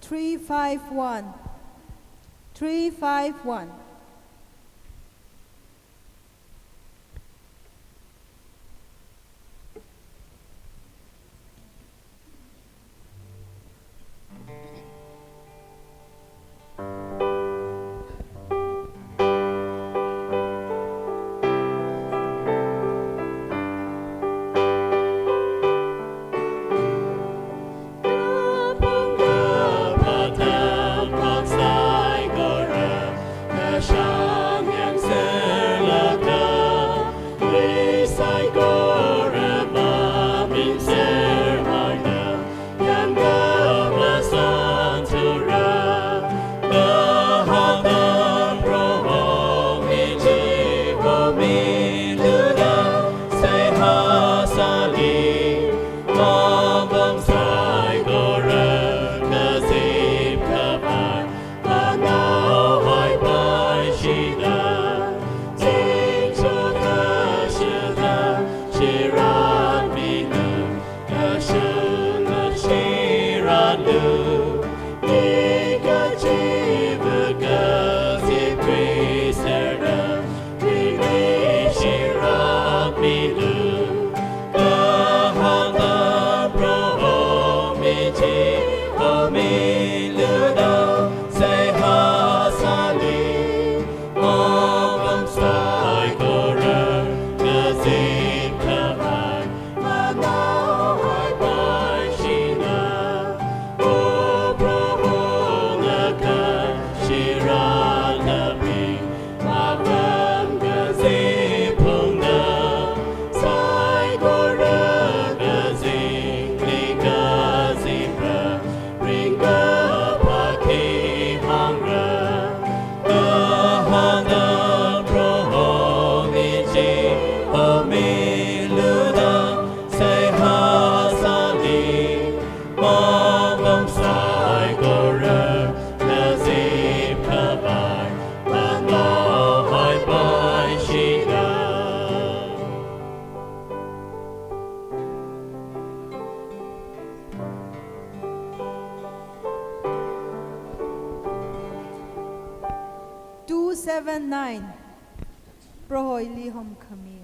351. 351. Prohoili hom khami.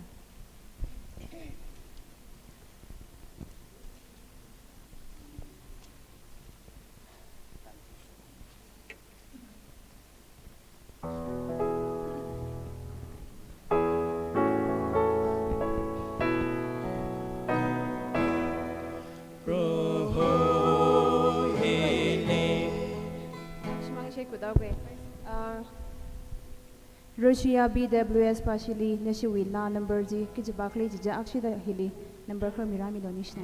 Russia BWS Pasili Neshiwila number G Kijabakli Jija Akshida Hili number for Mirami Donishna.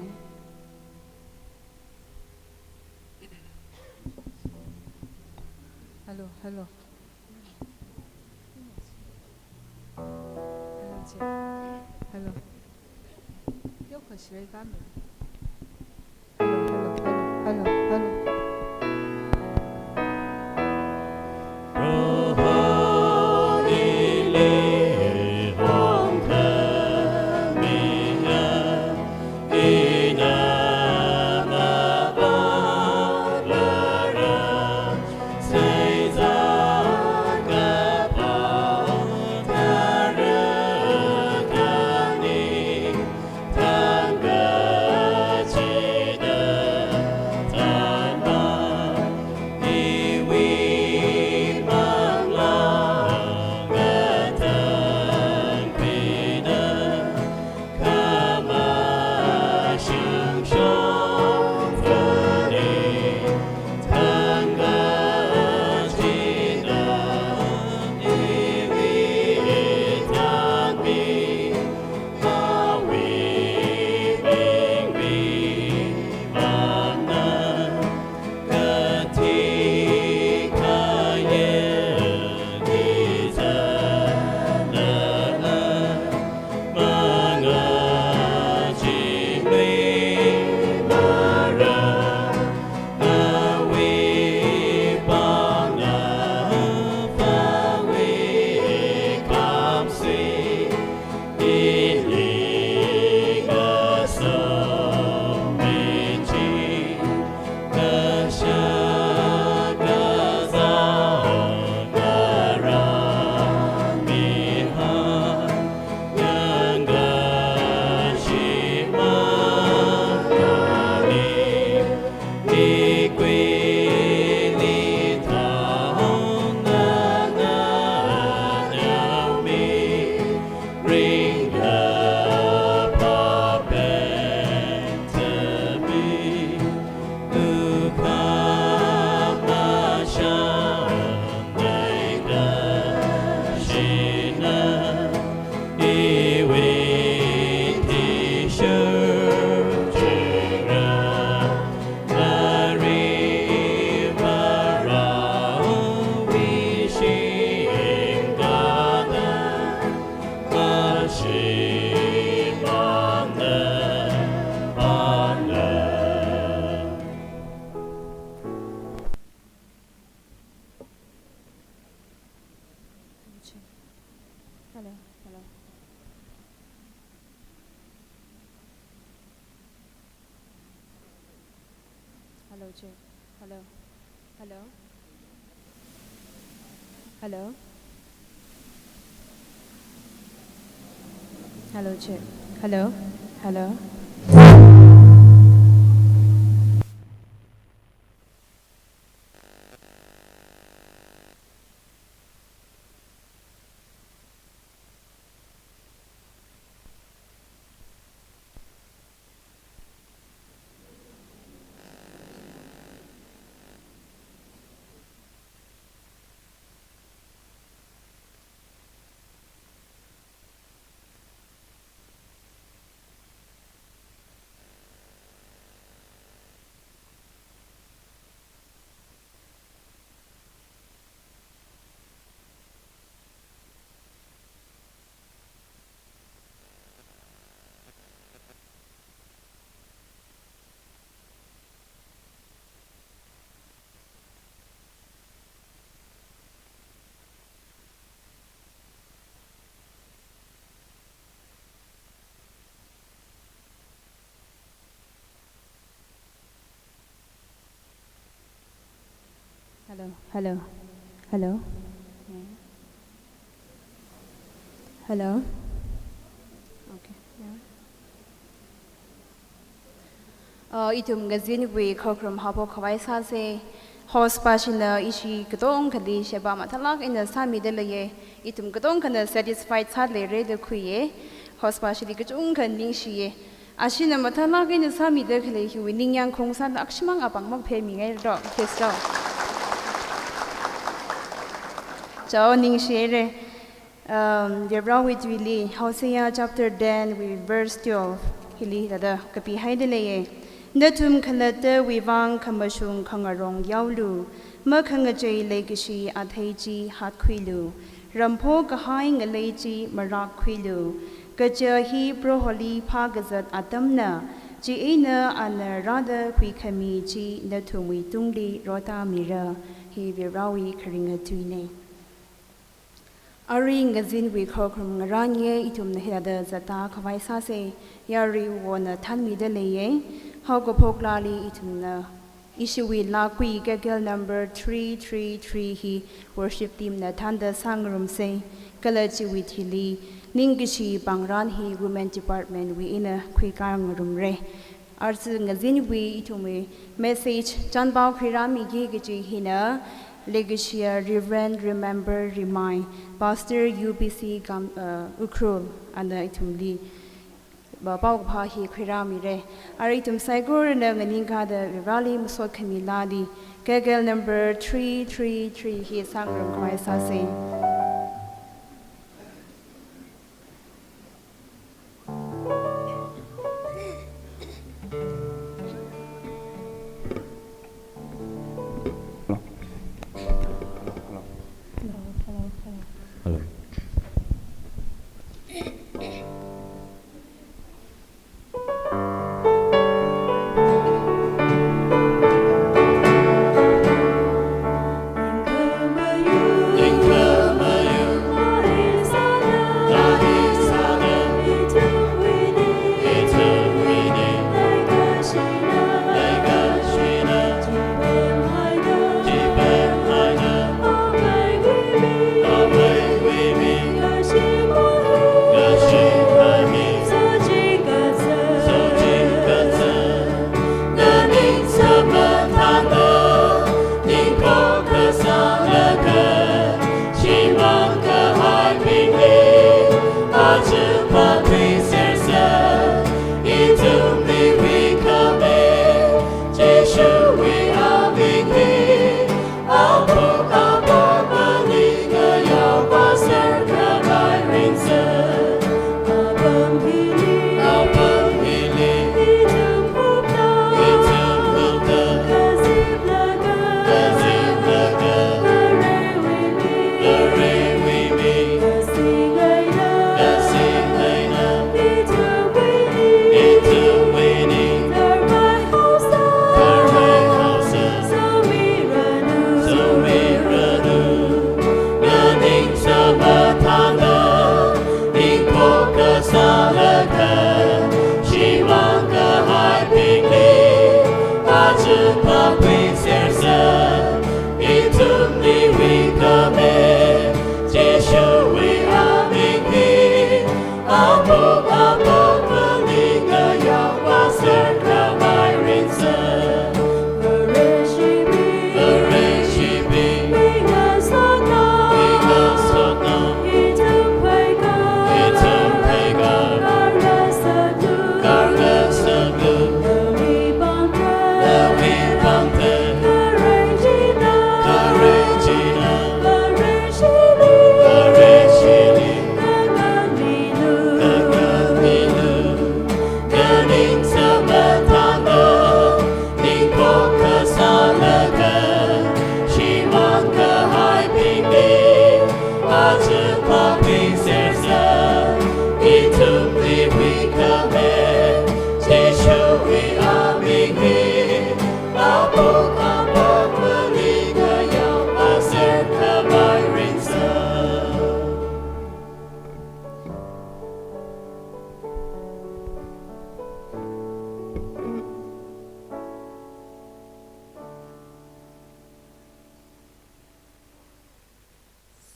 Hello, hello. Hello. Yo khashre kam. Hello, hello. Tangkhul Hello, check. Hello. Hello. Hello. Hello, check. Hello. Hello. Hello. Hello. Hello. Hello. Okay. Itum gazin we Khokharum habo khawai sa se host pashina ishi kadong kali sheba matalak in the sami de leye itum kadong kana satisfied sad le re de kuye host pashili kachung kan ning shiye ashina matalak in the sami de kali hu ning yang khong san akshimang apang mag phe mi ngai ro test ro chao ning shire the brown with really Hosea chapter 10 we verse 12 hili da kapi haide leye Natum kanata wivang kamashung kangarong yaulu, Makangajay legacy at Haji hat quilu, Rampo kahang aleji marak quilu, Gaja he broholi pagazat atamna, Jiena ana rada quikami ji natumi tungli rota mira, he virawi karinga tuine. Ari ngazin we Khokharum ngaranye itum nahida zata kawai sase, Yari wona tanmi de leye, Hogopoklali itumna. Ishiwi Laakui Gagel number 333 he worship team na Tanda Sangrum say Kalaji with Hili Ningishi Bangran he women department we in a quickang room re. Arzu ngazin we itume message Janbao Kirami Gigaji hina Legacia Reverend Remember Remind Pastor UBC Ukrul and itumli Babao Pahi Kiramire, Aritum Sagur and Ninga the Rally Musot Kamiladi, Gagel number 333, he is Sangrum Kwaisase.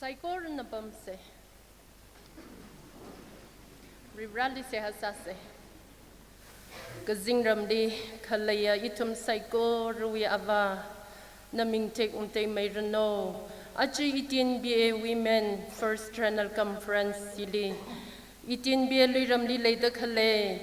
Saikor na bamse. Ribrali se hasase. Gazing di kalaya itum saikor ruwi ava. Naming take mayrano. Achi ETNBA Women First Triennial Conference sili. ETNBA luiramli later kale.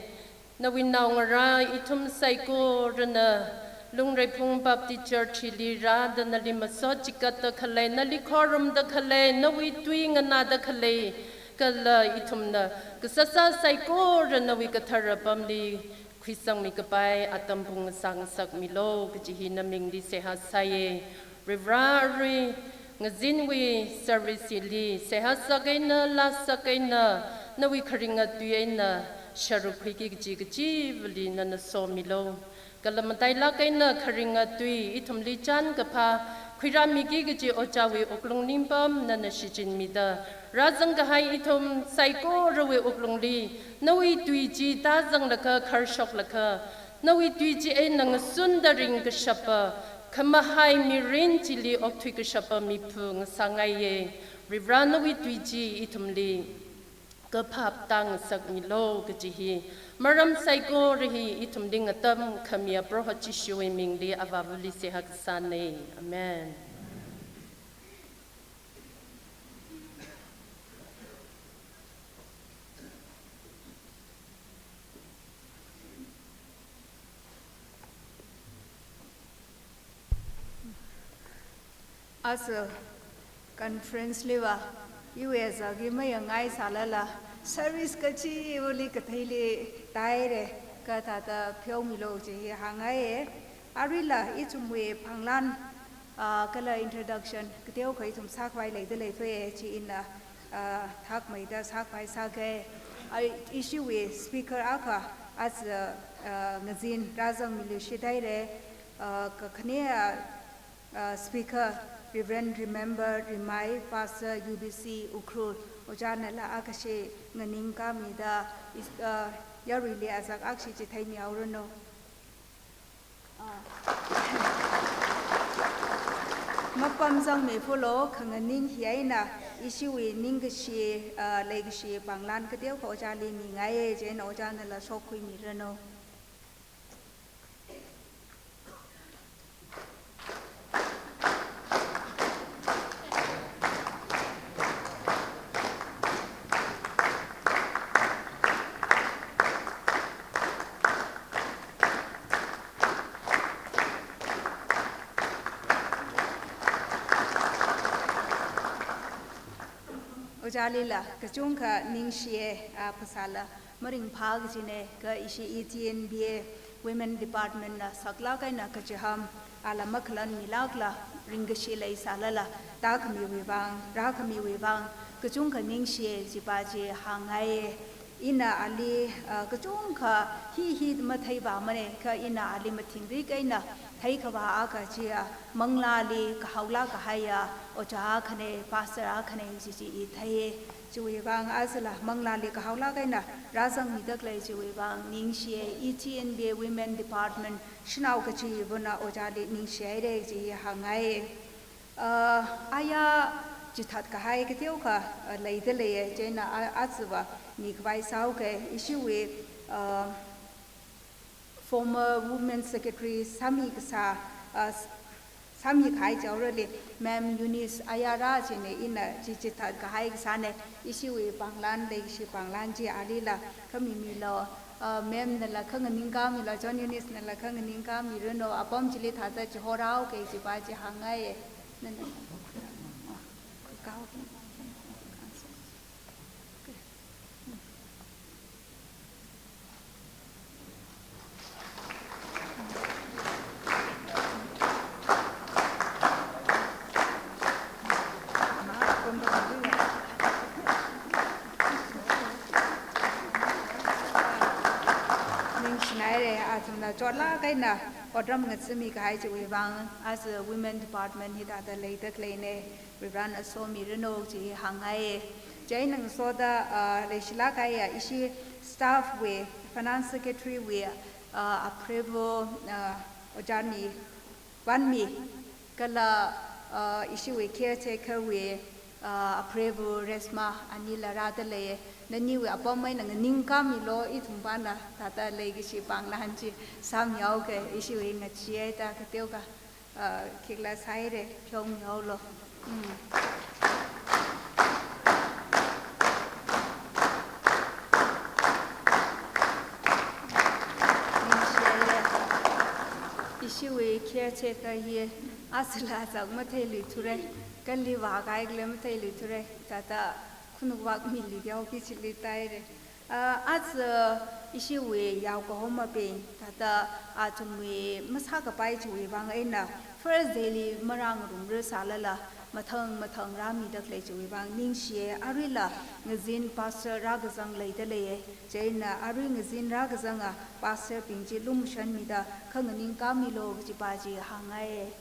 Na winawara itum saikor na. Lungreiphung Baptist Church Hilira da nali masojikata khale nali Khokharum da khale nawi Tuikui da khale kala itumna kasasa saiko nawi katharapamli khisang mi kapai atampung sangsak milo kjihi naming di seha saye rivrari ngazinwi service li seha sagaina la sagaina nawi kharinga tuina sharukhi ki gji vli na so milo Kalamatay lakay na karinga tui itum lichan kapa kwiramigi gaji ojawi uklong nimpam na nasijin mida. Razang gahay itum saiko rawi uklong li. Nawi tui ji dazang laka karshok laka. Nawi tui ji ay nang sundaring kashapa. Kamahay mirin jili oktui kashapa mipu ngasangay ye. Rivra nawi tui ji itum li. Kapap tang sak milo gajihi. Maram saiko rihi itum ding atam kamia prohachi shui mingli avavuli sehaksane. Amen. As a conference lewa, US agimay Ngaya salala. Service kachi uli kathili taire katata pyo milo ji hangaye arila itumwe panglan kala introduction kateo kai tum sakwai le dele fe chi ina thak mai da sakwai sage issue with speaker aka as ngazin razang Miluishitlu kakhne speaker Reverend Remember Rimai Pastor UBC Ukrul Ojana la akashe nganing kami da yarili asak akshi chithai mi aurono mapam sang me follow khanganing hiaina isiwi ningshi legshi banglan kadeu ko jali mi ngai je no jana la sokhui mi rano Jalila kachungka ningshe pasala maring phag jine ka ishi ETNBA Women Department na sakla kai na kachham ala makhlan milakla ringashi lai salala takmi webang rakhmi webang kachungka ningshe jipaje hangai ina ali kachungka hi mathai ba mane ka ina ali mathingri kaina thai khawa aka chia manglali kahawla kahaya ocha khane pasara khane ji thai chui bang asla manglali kahawla kaina razang midak lai chui bang ningshe ETNBA Women Department shnau ka chi bona ocha li ningshe re ji hangai aya jithat kahai ke teu ka leidele jena azwa nikwai sau ke issue with former Women Secretary Sami Kasa Sami Khai Jaurali Ma'am Eunice Ayara Jene ina Jichita Kahai Sane issue Banglan Leshi Banglan Ji Alila Kami Milo Ma'am Nala Kanganinga Mila John Eunice Nala Kanganinga Mirano Abom Jili Tata Johorao Ke Jibaji Hangai chola kaina odram ngatsumi kai ji we bang as a women department hi da later kleine we run a so mi reno ji hangai jai nang so da leshila kai ya ishi staff we finance secretary we approval ojani one me kala ishi we caretaker we approval resma anila radale nani we apamai nang ningka mi lo itumbana tata legi si pang lan chi sam yau ke ishi we ngachie ta ke teu ka kikla sai re pyong yau lo ishi we caretaker here asla zak mathai li thure kalli wa gai gle mathai li thure tata kunwak mili yau ki chili taire as ishi we yau ko homa pe tata atumwe masa ka pai chui bang ena first daily marang rum re salala mathang rami dak le chui bang ning shie arila ngazin pastor ragazang le de le jaina ari ngazin ragazang a pastor pingji lumshan mi da khangning ka mi lo ji pa ji hangai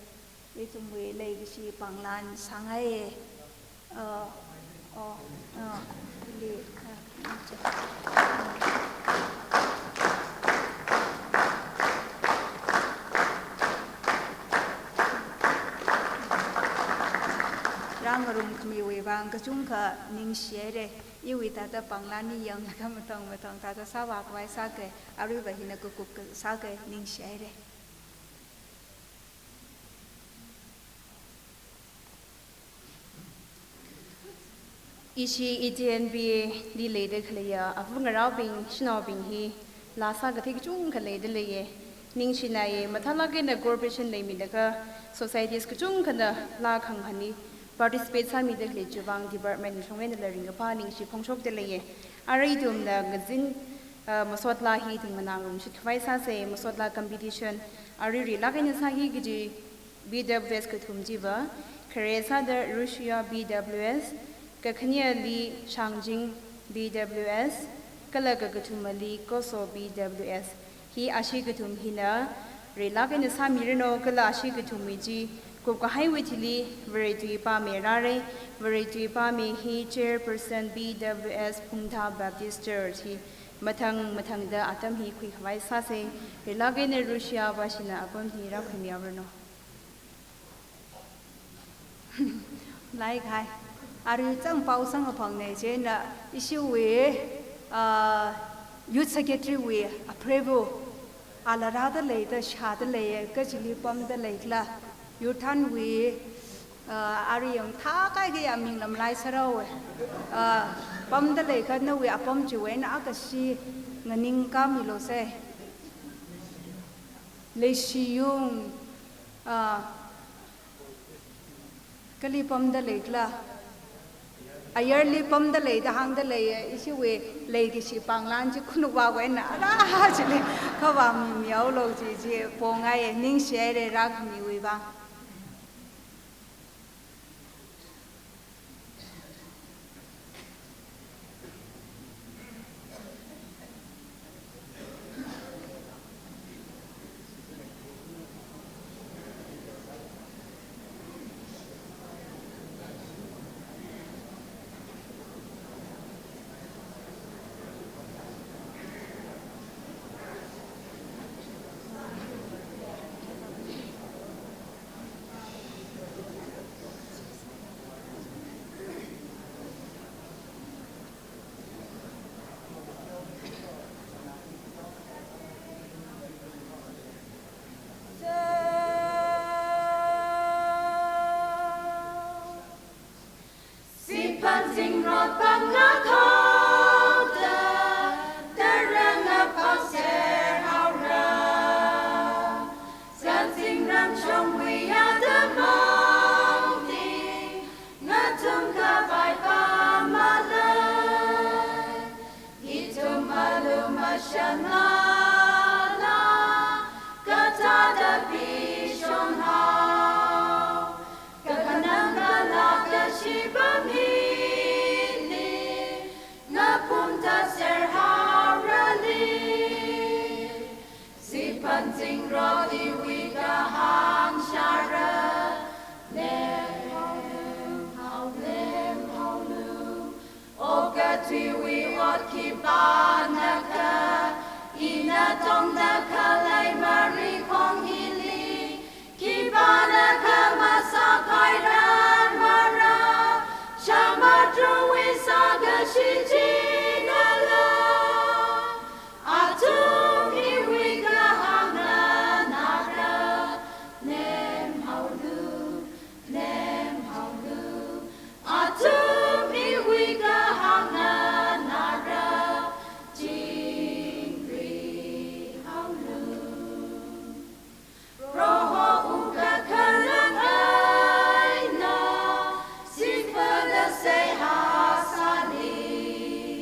itumwe le gi panglan sangai rangarum kmi we bang kachung ka ning shere iwi tata panglani yang ka matang tata sawa kwai sa ke ari ba hina ku sa ke ning shere ishi ETNBA di lede khleya avungarau bing shno bing hi lasa ga thik chung khale de leye ning shina ye mathala ge na corporation le mi daga societies ku chung khana la khang hani participate sa mi de khle chuwang department thongwen la ring pa ning shi phongshok de leye arai dum na ngazin masotla hi thing manang rum shi khwai sa se masotla competition ari ri la ga sa hi gi BWS ku thum ji ba khare sa da Russia BWS Kakhanya Li Shangjing BWS, Kalagagatumali Koso BWS. He Ashikatum Hina, Relagan Samirino, Kala Ashikatumiji, Koka Highway Tili, Veritui Pame Rare, Veritui Pame, he chairperson BWS Punta Baptist Church. He Matang da Atam he quick Vaisase, Relagan Russia Vashina upon he Rakumiaverno. Like hi. Ari chang pau sang apang ne je na issue we youth secretary we approval ala ra da le da sha da le ka chili pam da le kla youth we ari yang tha kai ga yaming lam lai sarau pam da le ka na we apam chu we na ka si nganing ka mi lo se le si yung kali pam da le kla a yearly pam da lei da hang da lei isi we lei ki si panglan ji khunu wa we na ra ji le kha wa mi miao lo ji ji po ngai ning she de ra mi we ba Say ha sali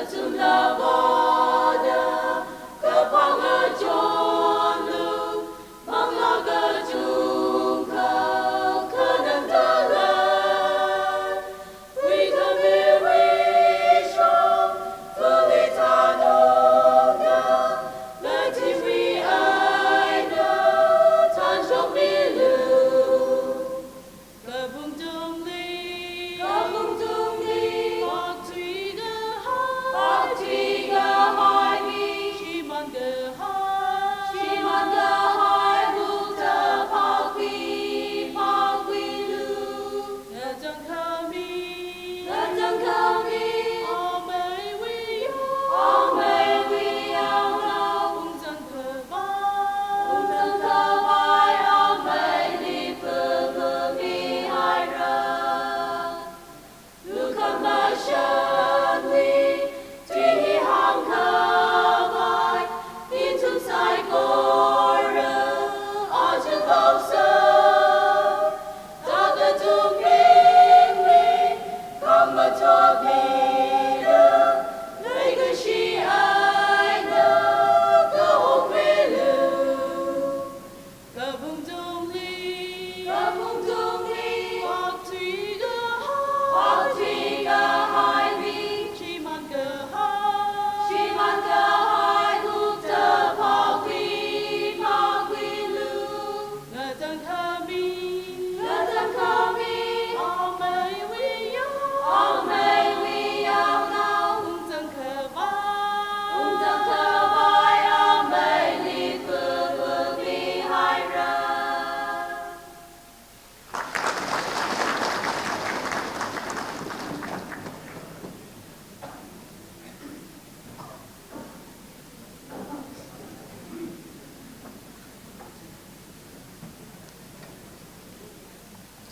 Zum Labode, Kapanga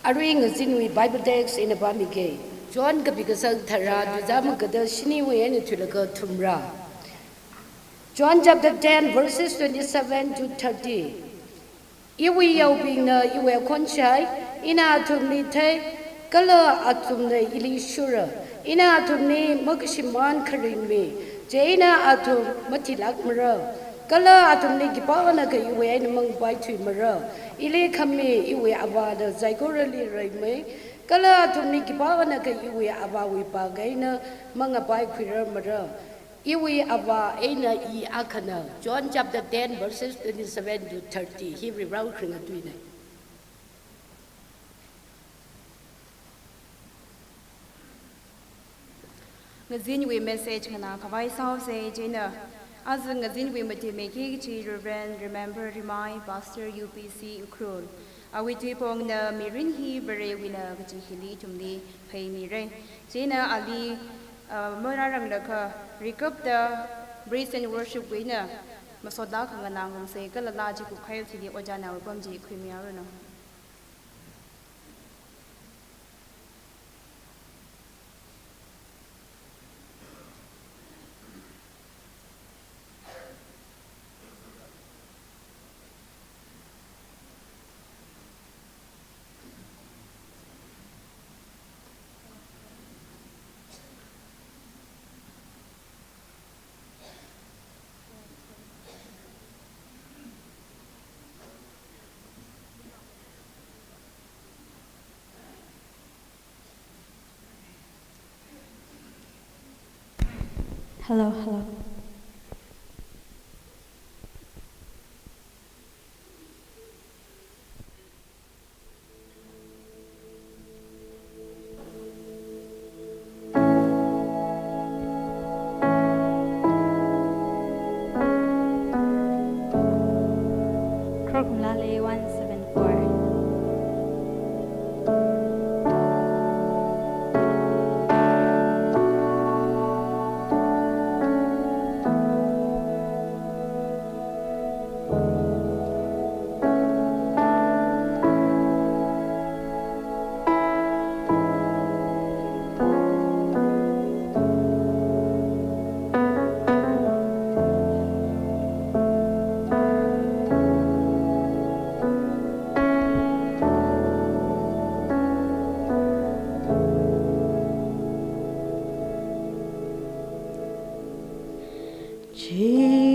Aring zinwi Bible text in a bamige. John Gabigasang Tara, Duzamagada, Shiniwe, and Tulaga Tumra. John chapter 10, verses 27 to 30. Iwi Yaubina, Iwe Conchai, Ina Tumnite, Kala Atumne Ilishura, Ina Atumne Mokshiman Karimi, Jaina Atum Matilak Mara, Kala Atumne Gipavanaka Iwe and Mong Baitu Mara, Ile Kame Iwe Avada, Zagorali Rame, Kala Atumni Gipavanaka Iwe Avawi Bagaina, Mangabai Quira Mara. Iwi Ava Ena I Akana, John chapter 10, verses 27 to 30. He rewrote Kringatwine. Ngazin we message kana kawai sao say Jina. As ngazin we matimeki chi remember remind Pastor UPC Ukraine. Awiti pong na mirin hi bere wina gachi hili tumli pay mire. Jina Ali Morarang Laka, recap the Brace and Worship winner, Masoda Kanganang, say Galalaji could pay to the Ojana Bumji Crimiarano. Hello. Khokharum 174. Day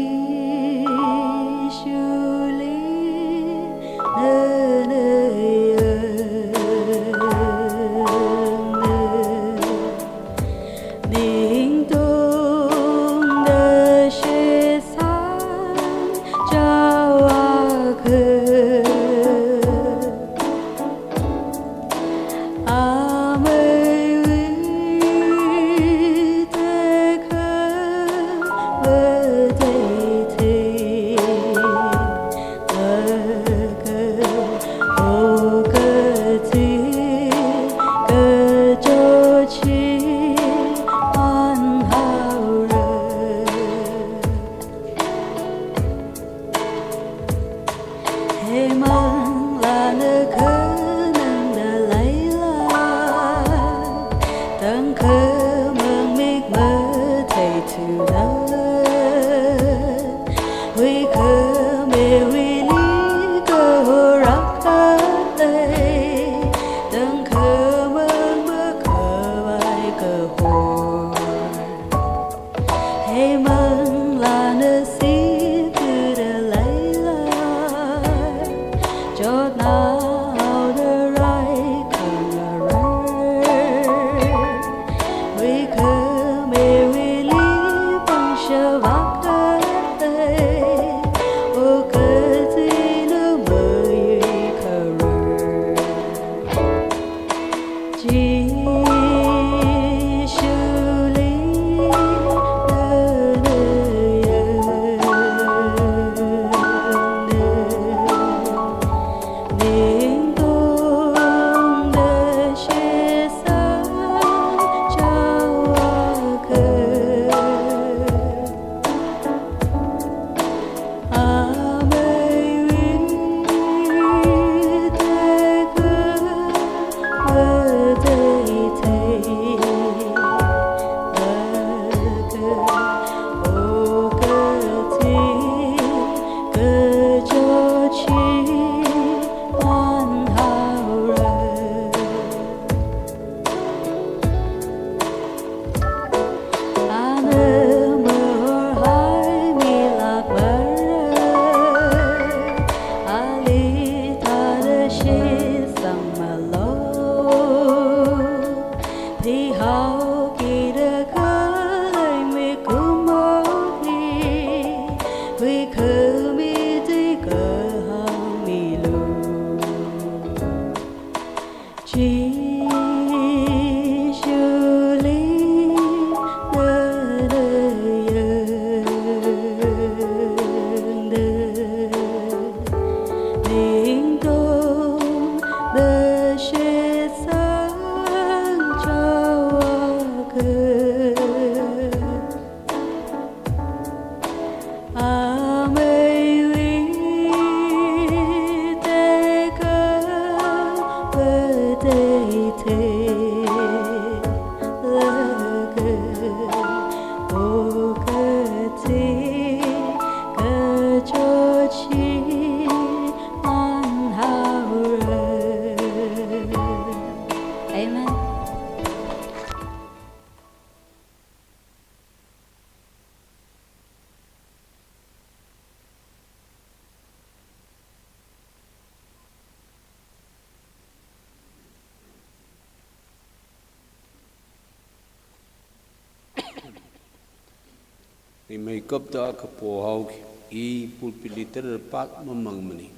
Ni mai kap ta ka po hau I pulpiliter pak mamang mani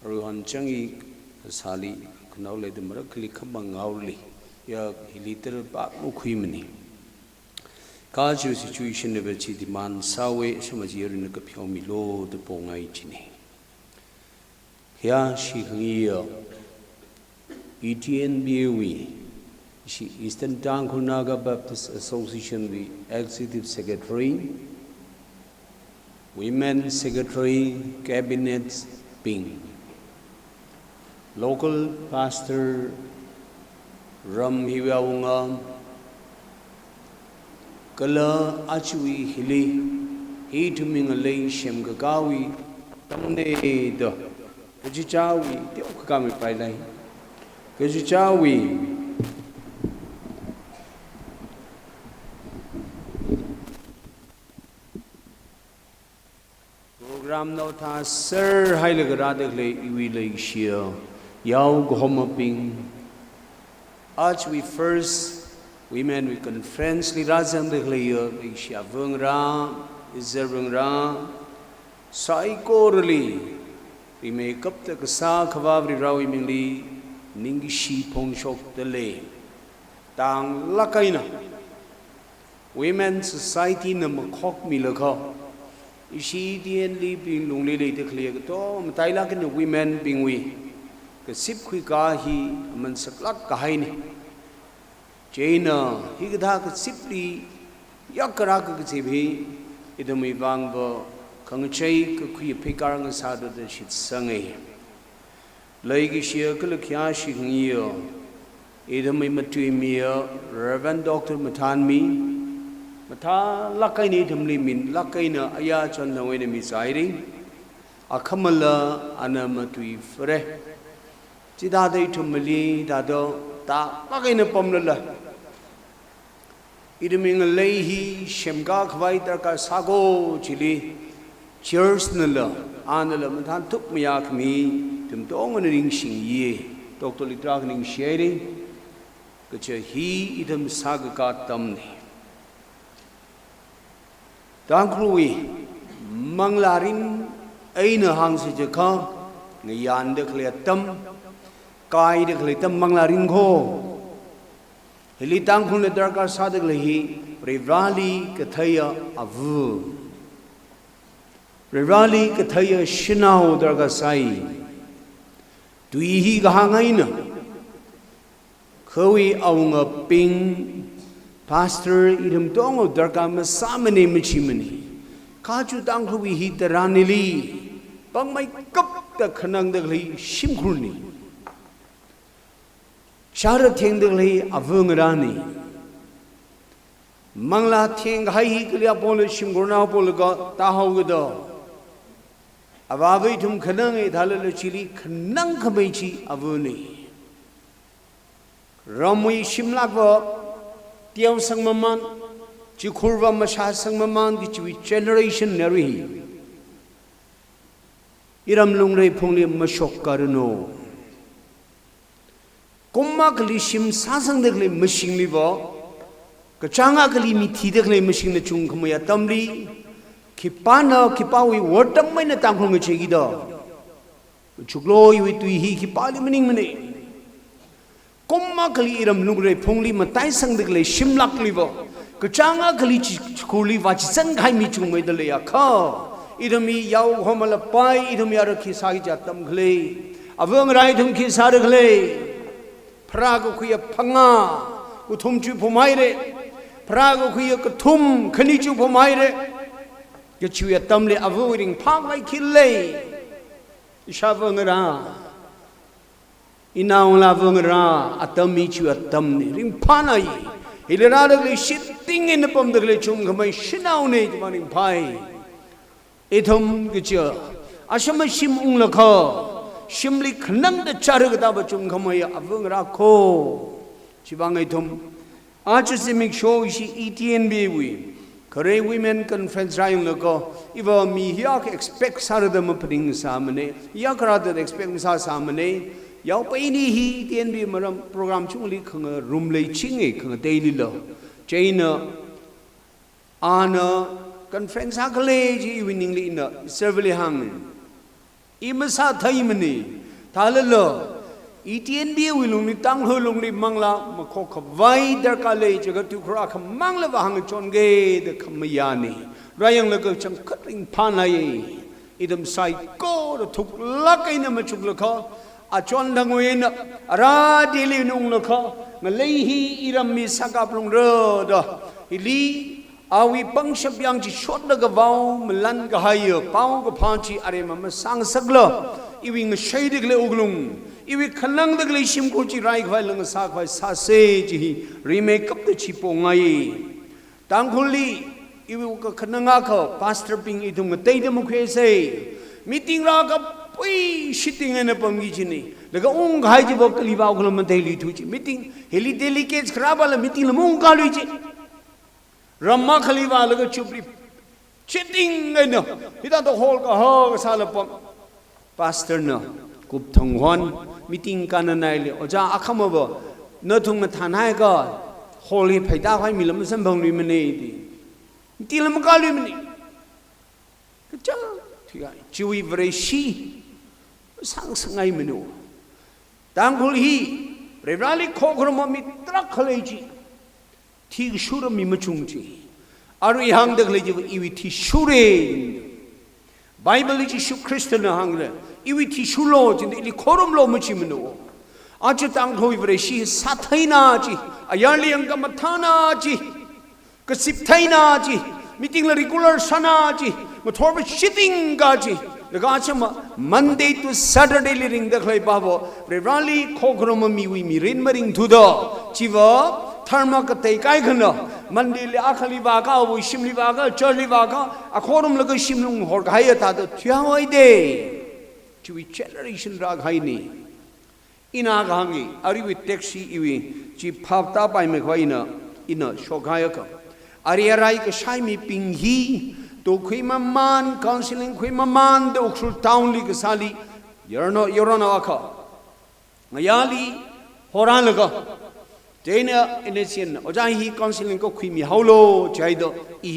ruhan changi sali knau le demara kli khamang ngauli ya hiliter pak mu khui mani ka ju situation ne be chi demand sawe samaji rin ka phyo mi lo de po ngai chini ya shi ngi yo ETNBA she Eastern Tangkhul Naga Baptist Association the Executive Secretary, Women Secretary, Cabinet Ping, local pastor Ram Hiwaunga, Kala Achui Hili, He to Mingalay Shem Gagawi, Tamne the Kajichawi, the Okami Pailai, Kajichawi. Program now ta sir Heiligradekle Iwi Shia Yao Gomaping Arch we first women we conference li Razam de Leo Shia Vungra Izervungra Saikorli we make up the Kasa Kavavri Rawi Mingli Ningishi Pongshok de Le Tang Lakaina Women's Society Namakok Milaka Ishi dien li ping lung li te clear to matai la ken women ping we ke sip khui ka hi man saklak ka hai ni jaina hi ga ka sip li yakara ka che bhi idami wang bo khang chei ka khui phe kar nga sa do de shit sangai lai gi shia ka la khya shi ngi yo idami matui mi Reverend Dr. Mathanmi Mata lakai ni thumli min lakai na aya chan nawai ne mi sairi akhamala anamatui fre chida dei thumli da do ta lakai na pomla idming leihi shemga khwai tar ka sago chili cheers nala anala mathan thup mya khmi tum tong ne ring sing ye Dr. Litrak ning sharing kacha hi idam sag ka tam ne Tangkhul manglarin aina hang se jaka ngayan de khle tam kai de khle tam manglarin kho hili Tangkhul ne darka sa de khle hi rivali kathaya avu rivali kathaya shinao darka sai tui hi ga ngaina khawi aunga ping Pastor idam tongo darka masamane michimani kaju Tangkhul hi taranili pang mai kap ta khanang de li shimkhulni chara theng de li avungrani mangla theng hai hi klia pol shimkhurna pol ga ta hau ga do awabai thum khanang e dhalal chili khanang khamai chi avuni ramui shimlak bo Tiaw sang maman, chi khurwa masha sang maman ki chui generation nari. Iram Lungreiphung li mashok karno. Kumma kali shim sasang dekle mashing li bo, kachanga kali mithi dekle mashing na chung khamaya tamli, คิปานะคิปาวิวอดไม่นะตังคงเชกิดอชุกโลยวิตุยฮีคิปาลิมันนิงมันนี่กุมมาคลีอิรมลุงเรพงลีมาไต่สังดึกเลยชิมลักลีบ่กจางคลีชิคูลีวาจิสังไขมีจุงไม่ได้เลยอะข้าอิรมียาวหอมละไปอิรมีอารักขีสากิจัดตำคลีอเวงไรทุมขีสาดึกเลยพระก็คุยพังาอุทุมจูพมายเรพระก็คุยกทุมขณิจูพมายเรก็ช่วยตำเลยอเวงริงพังไว้คิดเลยอิชาเวงราอินาอุลาเวงราอัตมีช่วยตำนี่ริงพันายฮิลราดึกเลยชิดติ้งเงินปั๊มดึกเลยจุ่มขมายชินเอาเนี่ยจะมาริงพายเอทมก็เจออาชมาชิมอุงละข้าชิมลิขนังเดชาร์กตาบจุ่มขมายอเวงราโคชิบังไอทมอาจจะมิกโชว์ชิ ETNBA วิKorea Women Conference รายงแล้วก็อีว่ามีอยาก expect สารดมปริงสามเนี่ยอยากราด expect สามเนี่ยยาวไปนี่ฮี ETNBA มาทำโปรแกรมช่วงนี้ขังรูมเลยชิงเองขังเดลี่ละเจน่ะอานะคอนเฟรนซ์ฮักเลยจีวินิงลีน่ะเซอร์เวลฮังอีมาซาไทยมันนี่ท่าละละ ETNBA วิลุงนี่ตั้งหัวลุงนี่มังละมาขอขวายเดร์กาเลยจะก็ตุกราขมังละว่าหังจนเกดขมยานีรายยังละก็จังคัดริงพานายอีดมไซโก้ทุกลักไอ้เนี่ยมาจุกละข้าอาจวนดังเวยนะราดีลีนุ่งละข้างเลยฮีอิรามมีสักปรุงเรอดะฮิลีอาวิปังชับยังจีชดละกบ่าวมลันกะหายเป้าก็พันจีอะไรมาสังสักละอีวิงเชยดิกเลยอุกลุงอีวิขนังดิกเลยชิมกูจีไรควายลงสักควายซาเซจีรีเมคอัพเดชิปงไงตังคุลีอีวิก็ขนังอาเขาพาสเตอร์ปิงอีตุงเตยเดมุเคเซมีติงรากับปุยชิติงเงินปั๊มกิจนี่แล้วก็องค์หายจีบอกลีบ่าวคนละมันเตยลีทุจิมีติงเฮลิเดลิเคสคราบอะไรมีติงละมุงกาลุจิรัมมาขลีบ่าวแล้วก็ชุบลีชิติงเงินเนาะที่ตาตัวโฮลก็ฮอซาลปั๊มพาสเตอร์เนาะกุบทงฮอนมีติงกันนั่นเลยอาจารย์อาคำว่าเนื้อทุ่งมันทานให้ก็โฮลีไผ่ตาไฟมีลำสันบงลุยมันนี่ดีมีติงละมุงกาลุยมันนี่ก็จ้าที่ไงชีวิตบริสุทธิ์สังสงายมันอยู่ตังคุลฮีเรื่องอะไรโคกรมมีตรักเลยจีที่ชูรมีมาจุงจีอารุยหังเด็กเลยจีอีวิที่ชูเรไบเบิลจีชูคริสต์นะหังเลยอีวิที่ชูโลจีนี่ลิโครมโลมาจิมันอยู่อาจจะตังคุยบริสุทธิ์สัตย์ให้นาจีอายาเลี้ยงกับมัทานาจีกสิบไทยนาจีมีติงละริกูลาร์สนาจีมาทอร์บชิติงกาจีแล้วก็อาจจะมา Monday to Saturday ลิริงเด็กเลยบ้าบ่เรื่องอะไรโคกรมมีวิมีรินมาริงทุดอชีวะธรรมะก็เตยไกขันเนาะ Monday เลยอาคลีบาก้าวิชิมลีบาก้าเจอลีบาก้าอาโครมแล้วก็ชิมลุงหัวกายตาตัวที่เอาไว้เดชีวิตเจเนอเรชันรักให้นี่อินากหังอีอาริวิเท็กซี่อีวิจีภาพตาไปไม่ค่อยอินะโชคายก็อาริอะไรก็ใช้มีปิงฮีตัวคุยมามันคอนซิลิงคุยมามันเด็กสุดท้าวลีก็สาลียอร์นอว่าเขางายาลีฮอรันเลยก็เจนอินเนชินอาจารย์ฮีคอนซิลิงก็คุยมีฮาวโลใจดอี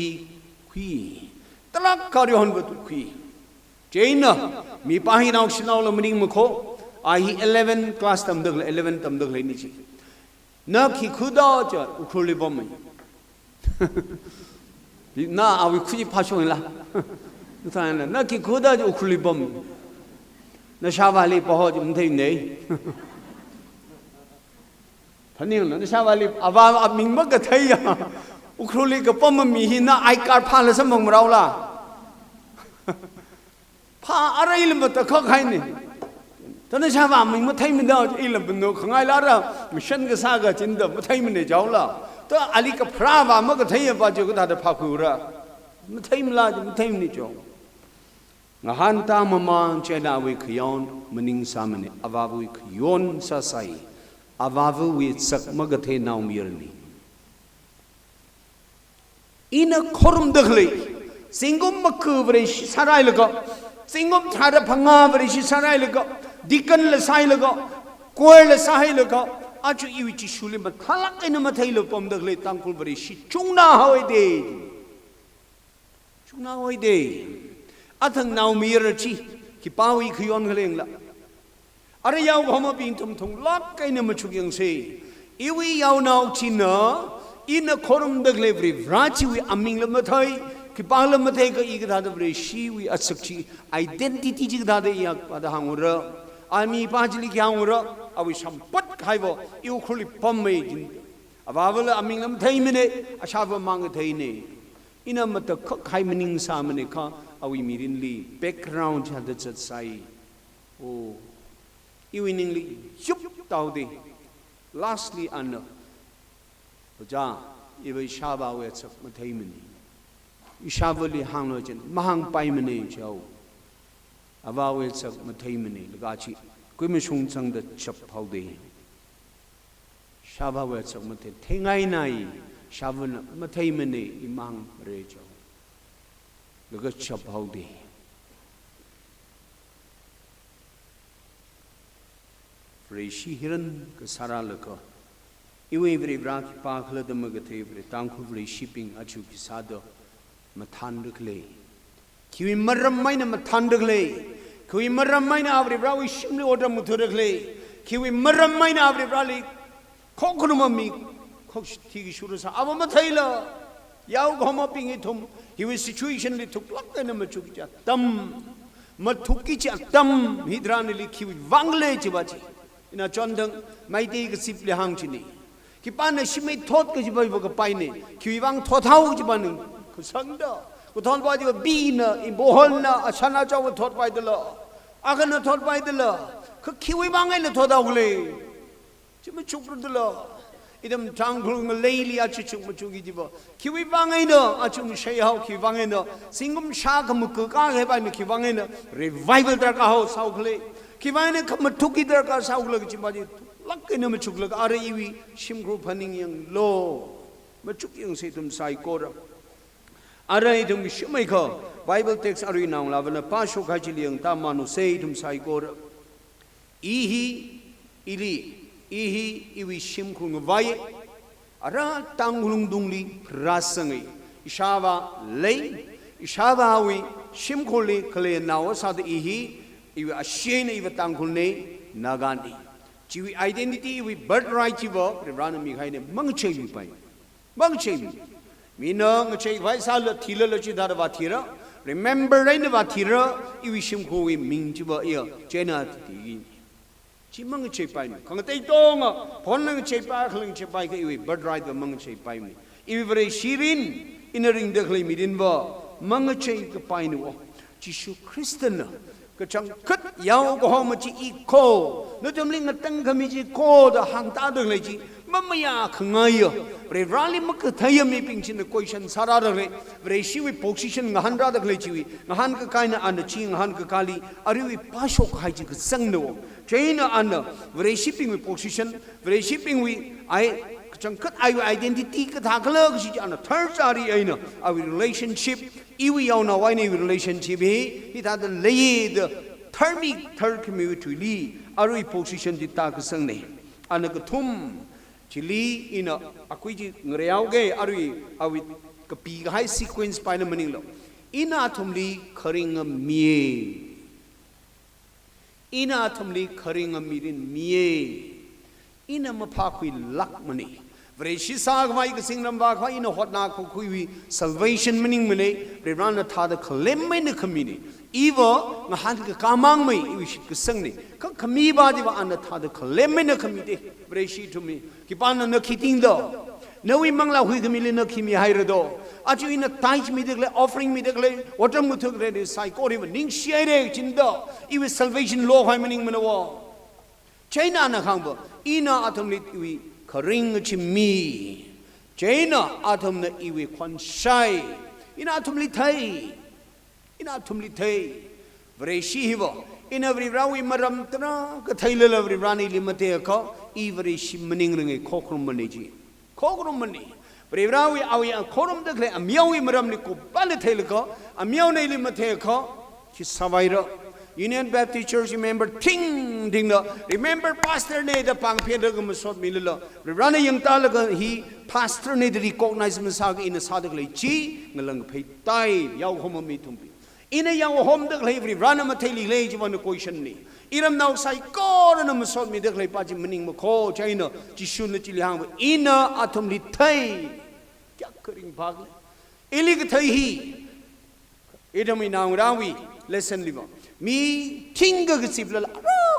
คุยตลักการยอนบุตรคุยเจนมีป้าหินเอาชินเอาละมันนิ่งมุขอาฮี11 คลาสตำดึกเลย11ตำดึกเลยนี่จีนักขี้ขุดาจะอุคลิบอมน่าเอาวิคุยพาชงละนั่นแหละนักขี้ขุดาจะอุคลิบอมนั่นชาวาลีพอจะมันที่ไหนท่านนี่นั่นชาวาลีอาว่ามิงมักกะไทยอุคลิกับป้อมมันมีหินะไอการพาละสมองเราล่ะพาอะไรล่ะมันตะข้อใครนี่ท่านชาวบ้านมึงมาไทยมันเดาอีหลับเป็นโนขังไงล่ะเรามิชันก็สร้างกันจินเดามาไทยมันเนี่ยเจ้าล่ะตัวอาลีกับพระว่ามันก็ไทยบ้าเจ้าก็ได้แต่พักอยู่ละมาไทยมันล่ะมาไทยมันเนี่ยเจ้างหันตามมาเจนาวิขยอนมันนิ่งสามันเนี่ยอาวาวิขยอนซาไซอาวาวิสักมันก็เทนาวมีรนี่อินขอรุมเด็กเลยสิงห์มักคือเวริชสารายเลยก็สิงห์ชาดพังงาเวริชสารายเลยก็ดิกันละสายเลยก็กวยละสายเลยก็อาจจะอีวิจิชุลิมันทลักอินมาไทยเลยปมเด็กเลยตั้งคุลเวริชจุงน่าหอยเดจุ chúng nào oi de thằng nào mi ra chi ki pawi khion khleng la are yaw khoma ping thum thung lak kai na machuk yang se iwi yaw naw chi na in a khorum de levri vrachi wi aming la mathai ki pangla mathai ka ik da de shi wi asakchi identity ji da de yak pa da hangura ami pajli kyangura awi sampat khaibo iu khuli pamme jin awawala aming lam thai mine ashava mang thai ne ina mat khai mining sa mane kha awi mirin li background ha da chat sai o iwining li yup tau de lastly an ja iwe shaba we chak mathai mine ishavali hanglo chen mahang pai mane chau awawe chak mathai mane lagachi kui me sung chang da chap phau de shaba we chak mathe thengai nai shavana mathai mane imang re chau laga chap phau de freshi hiran ka sara laka iwe vre bra ki pa khla da ma ga the vre tangkhul vre shipping achu ki sada mathan rkle kiwi maram mai na mathan rkle kiwi maram mai na avre bra wi shimli order muthur rkle kiwi maram mai na avre bra li khokharum mi khok thi gi shuru sa aba ma thaila yaw goma ping thum hiwi situation li thuk lak na ma chuk cha tam Mathuk ki cha tam hidran li kiwi wangle chi ba chi ina chondang mai te ga sip le hang chi ni ki pa na shimai thot ka ji ba ga pai ne kiwi wang thothau ji ba ning ku sang da ku thon ba ji bi na in bo hol na achana chaw thot pai de la aga na thot pai de la ku kiwi wang ai na thothau le chi ma chuk de la idam Tangkhul ngalei li a chu chuk ma chu gi ji ba kiwi wang ai na a chung shei hau ki wang ai na singum sha ka mu ka he ba ni ki wang ai na revival dar ka ho sau khle ki wang ne ka Mathuk ki dar ka sau khle ji ba ji lak ke na ma chuk la are iwi shim group haning yang lo ma chuk yang se tum sai ko ra are idum shimai kha Bible text ari naung la bana pa sho kha chi liang ta manu se tum sai ko ra ihi iwi shim khung vai ara Tangkhul dung li rasangai ishawa lei ishawa wi shim kholi khle naw sa de iwi ashene iwi Tangkhul ne nagani chiwi identity iwi birth right chibo rana mi khai ne mang chei mi pai mang chei mi no ngchei vai sa la thila la chi da ba thira remember rain ba thira iwi shim kho wi ming chibo ya chena ti chi mang chei pai ni khang tei tong phon nang chei pa khlang chei pai ke iwi bird right ba mang chei pai ni iwi vre shirin inering de khlei midin ba mang chei ka pai ni wo chi shu Christian ka chang khat yaw ko ma chi I ko no jom ling tang khami chi ko da hang ta de lei chi mamaya khngai yo vre rali mak thai mi ping chin question sara de le vre shi wi position ngahan ra de lei chi wi ngahan ka kai na an chi ngahan ka kali ari wi pa shok khai chi ka sang no China ana vre shipping with position vre shipping with I changkat ayu identity ka thakla si ana third sari aina our relationship iwi yaw na wai ni relationship hi ta the lay the third community li aru position di ta ka sang ne ana ka thum chili ina akui ji ngreaw ge awi ka pi high sequence pa na maning lo ina thum li kharing mie ina thumli kharing mirin mie ina mapha khui lak mani vre shi sag mai ka singram ba kha ina hotna khu khui salvation meaning mane prana tha da khlem mai na khamini iwo nga han ka kamang mai iwi shit ka sang ni ka khami ba di ba an tha da khlem mai na khami de vre shi thumi ki pan na khiting do nawi mangla hui khamili na khimi haira do achu ina taich mi dekle offering mi dekle watam muthuk re sai ko ri ning share chinda iwi salvation law hai meaning manawa China na khang ba ina atom li iwi kharing chi mi China atom na iwi khwan shai ina atom li thai vre shi hiwa ina vri rawi maram tra ka thaile la vri rani li mate kha I vri shi meaning ring khokharum mani ji khokharum mani Prevrawi awi khorum de amiawi maram ni ko pal thel ko amiaw nei li mathe ko chi savaira Union Baptist Church remember ting ding the remember pastor ne the pang phe de gum sot mi lo rana yang ta la he pastor ne the recognize ma sa in sa de le chi ngalang phai tai yaw hom mi thum pi in a yaw hom de le rana ma thai li le ji wan question ni iram now sai ko na ma sot mi de le pa ji mning ma kho chaina ji shun le ji liang in a athum li thai kya karing bhag ili ke thai hi idami nang rawi lesson liva mi tinga ke sip la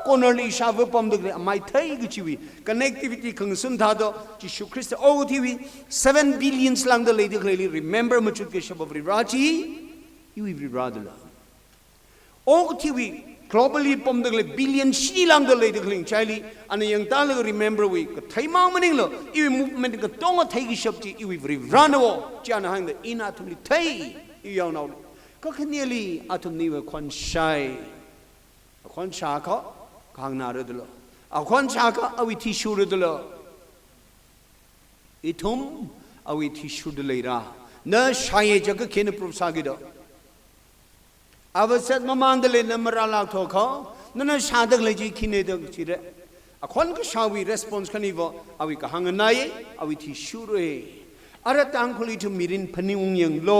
corner li sha ve pom de mai thai ke chiwi connectivity khang sun tha do ji shu christ o tv 7 billion lang de le de remember ma chut ke shab of raji you we rather o tv globally pom de billion shi lang de le de kling chaili an yang ta le remember we ka thai ma maning lo i movement ka tong thai ki shab ji i we run wo jan hang de ina thum li thai i yaw nowก็แค่นี้ลีอาทุมนี้ว่าคนใช้คนชาเขาข้างหน้าเรื่องละเอาคนชาเขาเอาวิธีชูเรื่องละอีทุมเอาวิธีชูเรื่องละเนื้อใช้จะก็เขียนปรุษากิดเอาเสร็จมามันเดลนมราลาทอเขานั่นชาดักเลยจีขีเนดักจีเรเอาคนก็ชาวิ response คันนี้ว่าเอาวิก็หางนายเอาวิธีชูเรื่องอะไรต่างคนที่จะมีรินพนิวงยังโล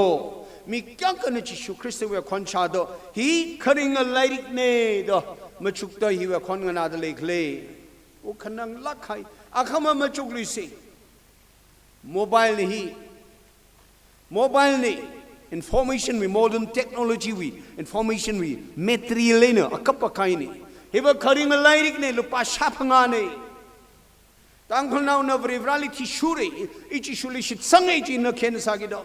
มีक्या करने चिशु क्रिस्त वे कौन चादो ही करेंगे like ने दो मचुक तो ही वे कौन गना दे लेखले वो खनंग लखाई आखमा मचुक लिसे मोबाइल ने information we modern technology we information we material ने अकपकाई ने ही वे करेंगे लाइक ने लुपा शापंगा ने तांखुल नाउ न वरिवराली थिशुरे इची शुलिशित संगे जी न खेन सागी दो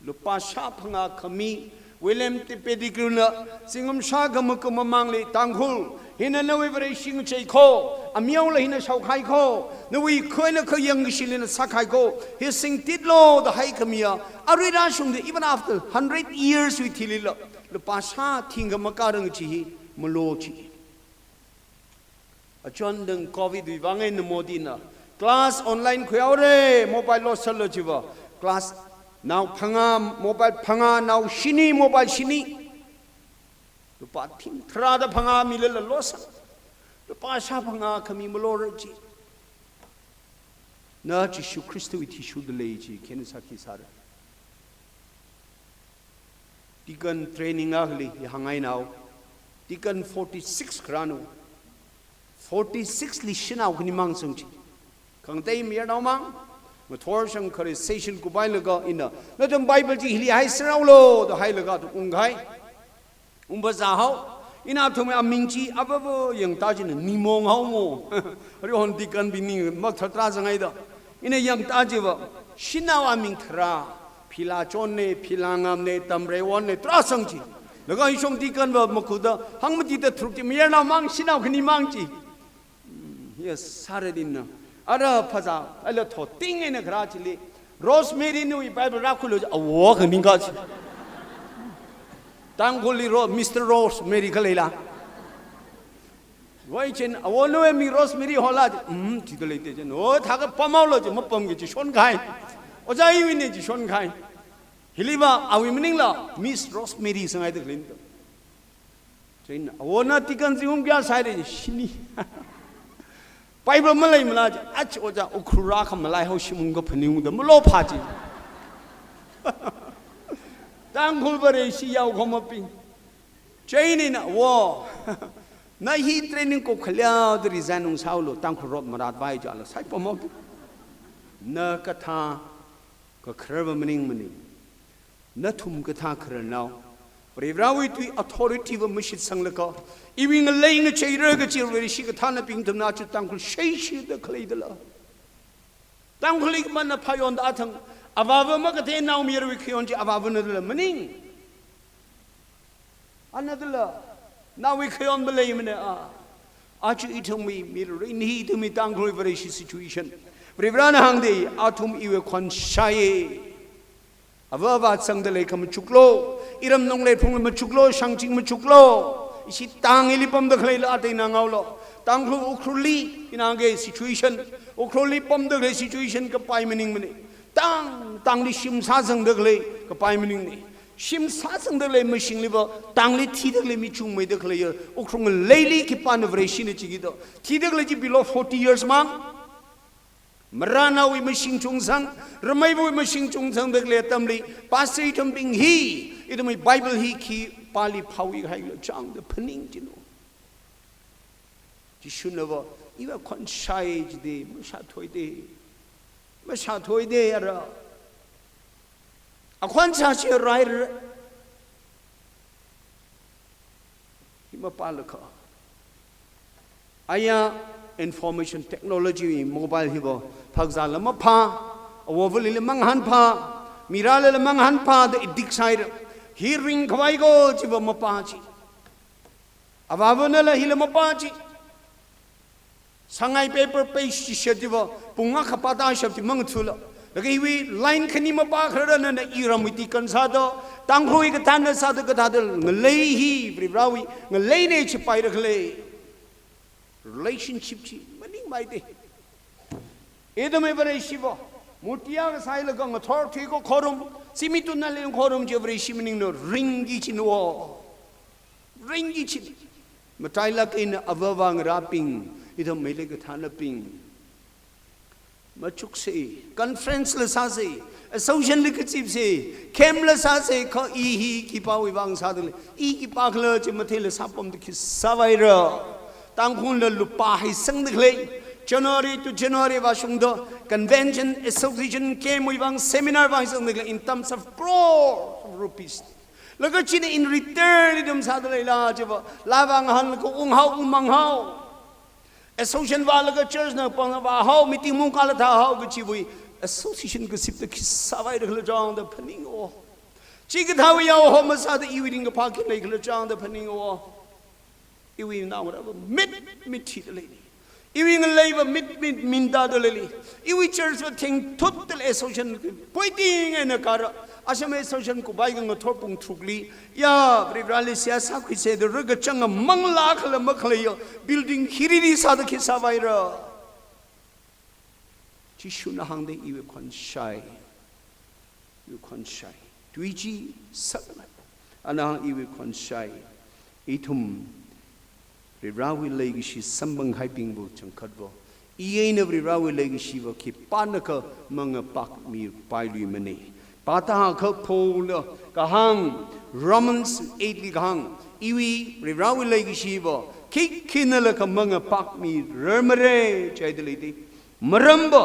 lupa sha phanga khami William Tipedigruna singum sha gam ko mamangli Tangkhul hina no we sing chei kho amiao la hina shau khai kho no we khoina kho yang shilin sakai kho he sing titlo the hai khamia arida shung even after 100 years we thililo lupa sha thinga makarang chi mulo chi achon deng covid wi wangai no modina class online khyaure mobile lo salo chiwa class now phanga mobile phanga now shini mobile shini lupa thim trada phanga milala losa lupa sha phanga khami malor ji na chi shu christ wi thi shu de le ji ken sa ki sar tikan training agli hangai now tikan 46 kranu 46 li shina ugni mang sung chi kang dei mi na mang Mathur sang kare session ko bai laga ina na dum bible ji hili hai srau lo do hai laga to ungai umba za hau ina thum aming ji ababo yang ta ji ni mong hau mo ri hon ti kan bi ni mak thatra jangai da ina yang ta ji ba shinaw aming thra phila chon ne philangam ne tamre won ne tra sang ji laga isong ti kan ba makhuda hangmati da thruk ji mir na mang shinaw khni mang ji yes saredin ara phaza ala tho ting ene gra chili rosemary nu bible rakhulo awo khning ka chi tangkhuli ro mr rosemary khalela wai chen awo no mi rosemary hola ti de leite chen o tha ga pamau lo chi ma pam gi chi shon khai oja yi ne chi shon khai hiliba awi mning la miss rosemary sangai de glin to chen awo na tikan jingum kya sai de shini Bible malay malaj ach oja ukhura kham malay ho shimun go phniung da mlo phaji Tangkhul bare si yaw khom pi chaini na wo na hi training ko khalya de resign saulo Tangkhul rot marat bai ja la sai pomo na katha ko khraba mning mning na thum katha khran naw Revrawi tu authority wa mishit sanglaka iwing laying che rega che weri shi ka thana ping tum na chu Tangkhul shei shi da khlei dala Tangkhul ik man na phayon da thang awawa ma ka the naw mir wi khyon ji awawa na dala maning anadala na wi khyon ba lei mane a chu itum mi mir ni tu mi Tangkhul weri shi situation Revrana hang de atum iwe khon shaye Avava sang de lekam chuklo iram Lungreiphung ma chuklo shangching ma chuklo isi tang ilipam de khleila ate na ngaulo Tangkhul ukhruli inange situation ukhruli pam de situation ka pai mening mani tang di sim sa sang de khle ka pai mening ni ชิมซาสังเดเลยไม่ชิงเลยว่าต่างเลยที่เด็กเลยมีจุงไม่เด็กเลยอุครงเลยเลยคิดปานเวรชินจิกิโตที่เด็กเลยจี below 40 years มั้งมรานาวิไม่ชิงจุงสังรำไม่บุยไม่ชิงจุงสังเด็กเลยตั้มเลยภาษาทำปิงฮีอีทำไมไบเบิลฮีคีปาลีพาวิให้เลยจังเดพนิงจิโนจิชุนเลยว่าอีว่าคนใช้จีเดไม่ชาถอยเดไม่ชาถอยเดอะไรอะคนชาเชื่อไรฮิมาปาลค่ะอายา information technology mobile ฮิบะพักซาลมาพาอวบลิลมังหันพามีราลมังหันพาเดดิกไซด์ฮีริงขวายโกจิบะมาพาจิอาวาวนละฮิลมาพาจิสังไง paper page เชจิบะปุ่งอ่ะขปาตาเชจิมังทุละแล้วก็อีวีไลน์คันนี้มาปาครานั่นอีรามิติกันซาโตตังคุยกับท่านซาโตกับท่านเงเลยฮีบริบราวีเงเลยเนี่ยชิไปรักเลย relationship ชีมันนิ่งไม่ได้เอ็ดไม่บริสุทธิ์บ่มุติยาก็ใส่ละก็งทอร์ที่ก็ขอรุมสิมิตุนั่นเลยขอรุมจะบริสุทธิ์มันนิ่งโนริงกิชินวะริงกิชินมาใจละกินอววังราปิงอีทำไม่เลยกับท่านละปิงมาชุกเสียคอนเฟรนซ์ละซาเสียโซเชียลลิขสิทธิ์เสียเข้มละซาเสียเขาอีฮีกีปาวิวังซาดุเลยอีกีปากเลยจะมาเทละซาปมตะคิสาไวระตั้งคุณละลุปาให้สังดึกเลย January to January ว่าช่วงเดอ convention association เข้มวิวัง seminar ว่าสังดึกเลย in terms of crores of rupees แล้วก็ชิน in return ที่ทำซาดุเลยล่ะจะว่าลาวังหันก็อุ้งเฮาอุ้งมังเฮาassociation ว่าแล้วก็ church นะปังว่าเฮามีติมุงกาลท่าเฮาก็ชีวิต association ก็สิบตะคิสาไวระเลยจางเดอพนิงโอชีกท้าวยาวเฮามาซาดอีวิดิงก็พากินเลยเลยจางเดอพนิงโออีวินาวระบบมิดที่เลยอีวิงเลยว่ามินดาดเลยอีวิ church ว่าทิ้งทุกตัว association ป่วยดิ้งไงนะการอาชเม association กูไปกันก็ทอปุ่งทุกลียาบริบาลเสียสักที่เสด็จรึกจังมังลาขลมักเลย building ฮิริริซาดคิสาไวระที่ชุนหังเดอีวิคอนชัยอีวิคอนชัยดุยจีสักนัดอันนั้นอีวิคอนชัยอีทุ่มริราวิเลกิชิสัมบังให้ปิงบุจังคัดบ่อีเอ็นริราวิเลกิชิว่าคิปานก็มังปักมีไปลุยมันนี่ปาตาเขาโพลกะหัง Romans 8ลิกหังอีวีริราวิเลกิชิว่าคินละก็มังปักมีเรมเรใจเดลิดีมรัมบ่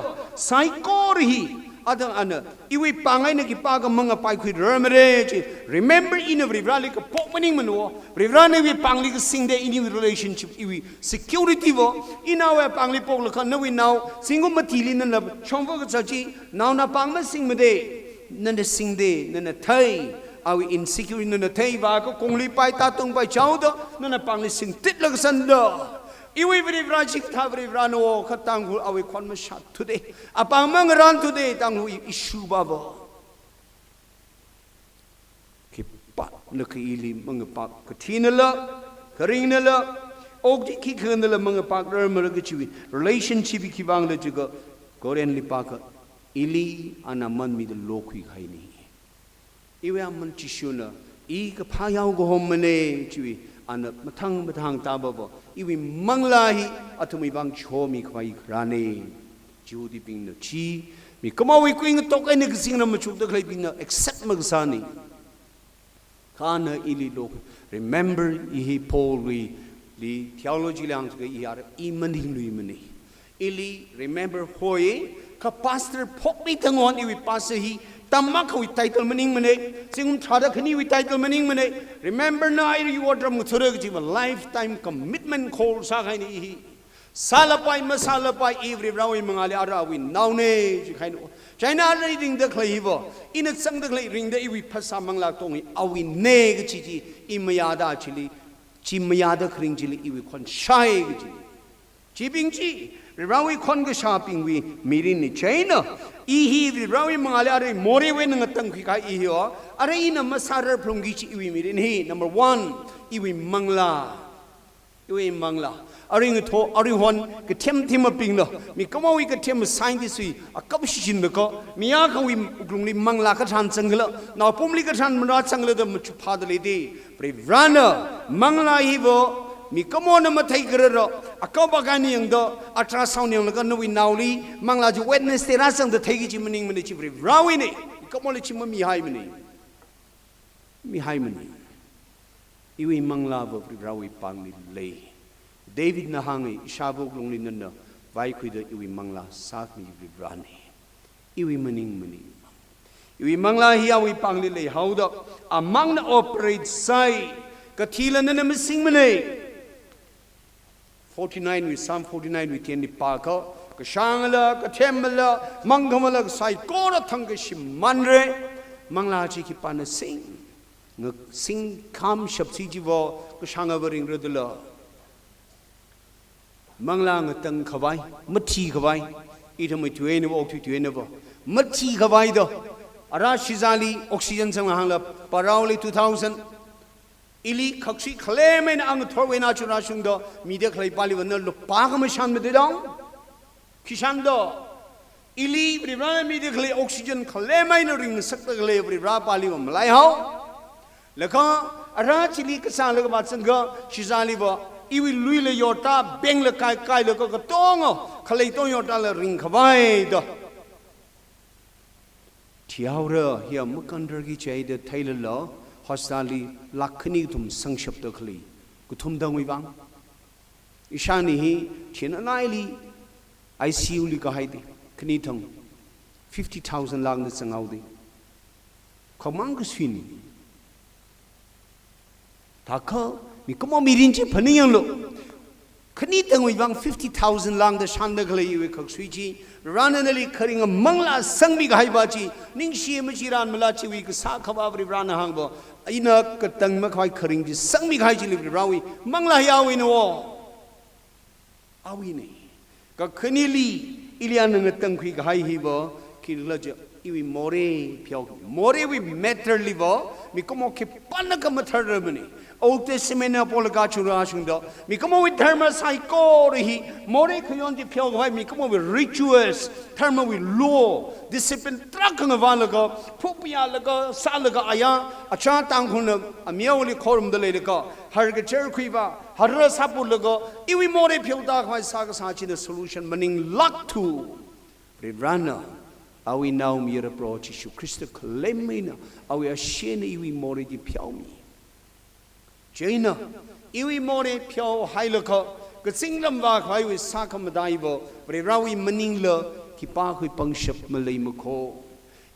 ไซโครีอาดังอันอีวีปังไงนะกิปากมังไปคุยเรมเรจิ remember in every rally ก็พกมันนี่มันวะ rally วีปังลิกสิ่งเดียin every relationship อีวี security วะอีน่าเวปังลิปกละกันนวีน่าสิ่งก็มาทีลินั่นละช่องว่าก็จะจีน่าน่าปังมาสิ่งมาเดนั่นสิ่งเดนั่นไทยเอา insecurity นั่นไทยว่าก็คงลิไปตาตรงไปเจ้าดนั่นปังลิสิ่งติดละก็สันดาอีวีบริบราชิกท่าบริบราโนขัดตังหูเอาไว้ควันมาชัด today อาปังมังรัน today ตังหูอิชูบาบคิดปัดนึกอีลีมังปักกทีนั่นละกริงนั่นละอกที่คิดขึ้นนั่นละมังปักเริ่มมาก็ชีวิต relationship คิดบางเลยจุกก็เรียนลิปักอีลีอันนั้นมันมีแต่โลกุยใครนี่อีเวมันชิชุนะอีก็พายาวก็หอมมันเองชีวิตอันนั้นมาทางตาบ่บ่อีวิมังลาฮีอัตมีบางโชมีควายครานีจูดีปิงเนชีมีก็มาวิกุยงตกไอ้นึกสิ่งนั้นมาชุบตะใครปิงเน accept มักษานีข้าเนอีลีโลก remember อีฮีโพลีลี theology ล่างก็อีอาร์อีมันหิงลุยมันนี่อีลี remember โฮยข้า pastor พกไม่ทั้งวันอีวิ pastor ฮีตามมาเขาวิ title มันนิ่งมันเองสิ่งที่เราคนนี้วิ title มันนิ่งมันเอง remember นะไอ้รีวอร์ดเรามุทรกจีว่า lifetime commitment call สักให้นี่ซาลาไปมาซาลาไปอีฟรีเราอิมังอาลีอาราวินนาวเน่จีใครนู้ใจน่าเลยริงเด็กเลยบ่อินักสังเด็กเลยริงเด็กอีวิภาษามังลาตรงนี้อาวินเน่กจีจีอิมยาดาจิลีจิมยาดาคริงจิลีอีวิคนชัยกจีจีบิงจีเราวิคนก็ชาปิงวิมีรินนี่ใช่เนาะอีฮีเราวิมังอาลีอะไรโมเรเวนังตั้งขี้กายอีฮีอ๋ออะไรอินัมมาซาร์พลงกิจีอีวิมีรินฮี number one อีวิมังลา iwi mangla aring tho arihon ke them them ping lo mi kamawi ke them scientist wi akap shin ko miya khawi uglungli mangla ka than changla na pumli ka than mra changla da much phad le de privana mangla hi bo mi kamona mathai gro akaba gani yang do ultrasound yang ga no wi nauli mangla ji wednesday ra sang da thai gi ji mning mni chi prawi ne kamole chi mi hai mni iwi mangla bo prawi pang ni le David na hangi ishabog lungli nana vai kuida iwi mangla sak mi brani iwi maning iwi mangla hiya wi pangli le hauda amang na operate sai kathila nana missing mane 49 with Psalm 49 with ETNBA ka shangala ka themala manghamala sai kora thang ka manre mangla chi ki pan sing sing kam shabsi ji wo ka shanga baring rodla manglang tang khawai mathi khawai idhamai tuene bo okthi tuene bo mathi khawai do ara shizali oxygen sang hangla parauli 2000 ili khakshi khlemen ang thorwena chura sung do media khlai pali wan lo pa ga ma shan me de dong kishan do ili bribra media khlai oxygen khlemai no ring sak ta khlai bribra pali wa malai hau lakha ara chili ka sa la ba sang ga shizali bo iwi lui le yota beng le kai le ko tong khalai tong yota le ring khawai do thiaura hiya mukandar gi chai de thaila lo hostali lakhni tum sangshap to khali kuthum dang wi bang ishani hi chena naili ICU li ka haidi khni thang 50000 lang na changau di khomang ku swini takha mi kamo mirin chi phani yang lo khani tang wi bang 50000 lang da shan da khlai we khak sui chi rananali kharing mangla sangmi ga haiba chi ning shi ma chi ran mala chi wi ka sa khaba bri ran hang bo ina ka tang ma khai kharing ji sangmi ga hai chi li rawi mangla ya wi no awi ne ka khani li ilian na tang khui ga hai hi bo ki la je iwi more phyo more wi matter li bo mi kamo ke pan ka ma thar ra mani Old Testament apologa chura shungdo mi kamo with dharma psycho hi more khyon ji phyo ga mi kamo with rituals dharma with law discipline trak ng valaga phupya laga salaga aya acha tangkhul amyawli khorum de le ka har ga cher khuiba har sapu laga iwi more phyo da khai sa ga sa chi the solution meaning luck to Ribrana awi now mi approach Jesu Christ klemina awi ashene iwi more ji phyo mi Jaina, iwi more pyo hailaka, kasinglam wa khai wi sakam daibo, brawi maningla, kipa hui pangshap malay mako.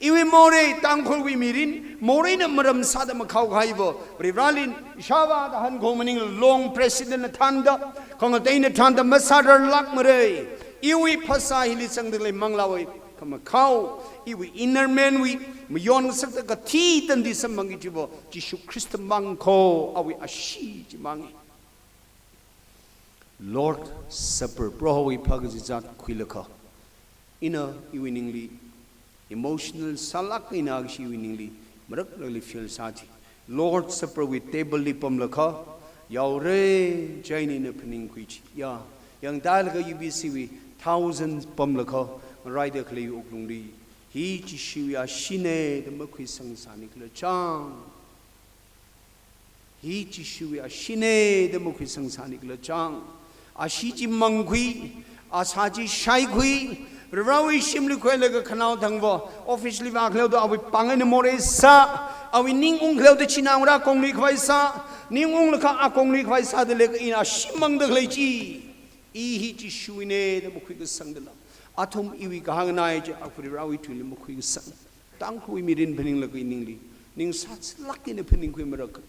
Iwi more tangkhul wi mirin, more na maram sada makau khaibo, brawalin shawa da han ko maning long president thanda, kongatay na thanda masadar lak mare. Iwi phasa hili sangdale manglawai kamakau, iwi inner man wi Mayon sakta ka thi tan di samangi jibo Jesu Christ mangko awi ashi jimangi Lord Supper prohawi pagazizat khilaka ina iwiningli emotional salak ina agshi iwiningli marak lagli feel sati Lord Supper with table lipam laka yaure jaini na pning kuichi ya yang dalaga UBC wi thousands pam laka rider khli uklungli He Jishuya Shine the Mukhi Sangsani Klachang. He Jishuya Shine the Mukhi Sangsani Klachang. Ashiji Mangui, Ashaji Shaikui, Rawi Shimli Kwelaga Kanal Tangvo, officially Vaklo, are we Pangan Moresa, are we Ning Unklo the Chinamra Kongli Kwaisa, Ning Unlaka Akongli Kwaisa the Lake in a Shimang the Lechi. E Jishuine the Mukhi Sangala. Atom iwi kahanganai je akuri rawi tu limu kui sang tangkhul mirin pening lagi ningli ning sats laki ne pening kui merak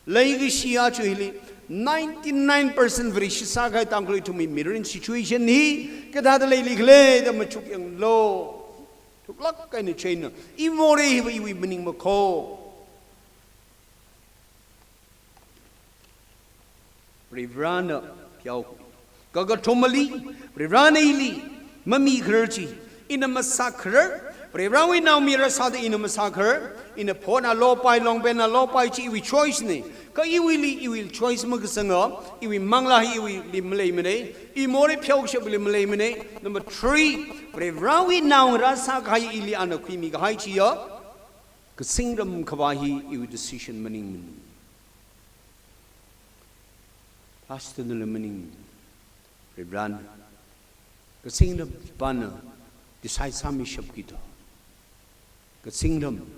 lagi shia chu hili 99% very shisa kai tangkhul tu mi mirin situation hi ke da le likle da machuk yang lo tuk lak kai ne chain imore hi iwi mening makho Rivrana pyau kaga thomali Rivrana ili Mami Gurji in a massacre, Bravery now mirror South in a massacre, in a pona low pie long ben a low pie chi we choice ne. Ka you will choice Mugsanga, you will mangla, you will limele, you more pioship limele. Number 3, Bravery now Rasak Hai Ili and a Quimi Haichia, Kasingdom Kawahi, you decision meaning. Pastor the meaning. Bravery. Kasingdom Banner. Decide some shopkeeper. The kingdom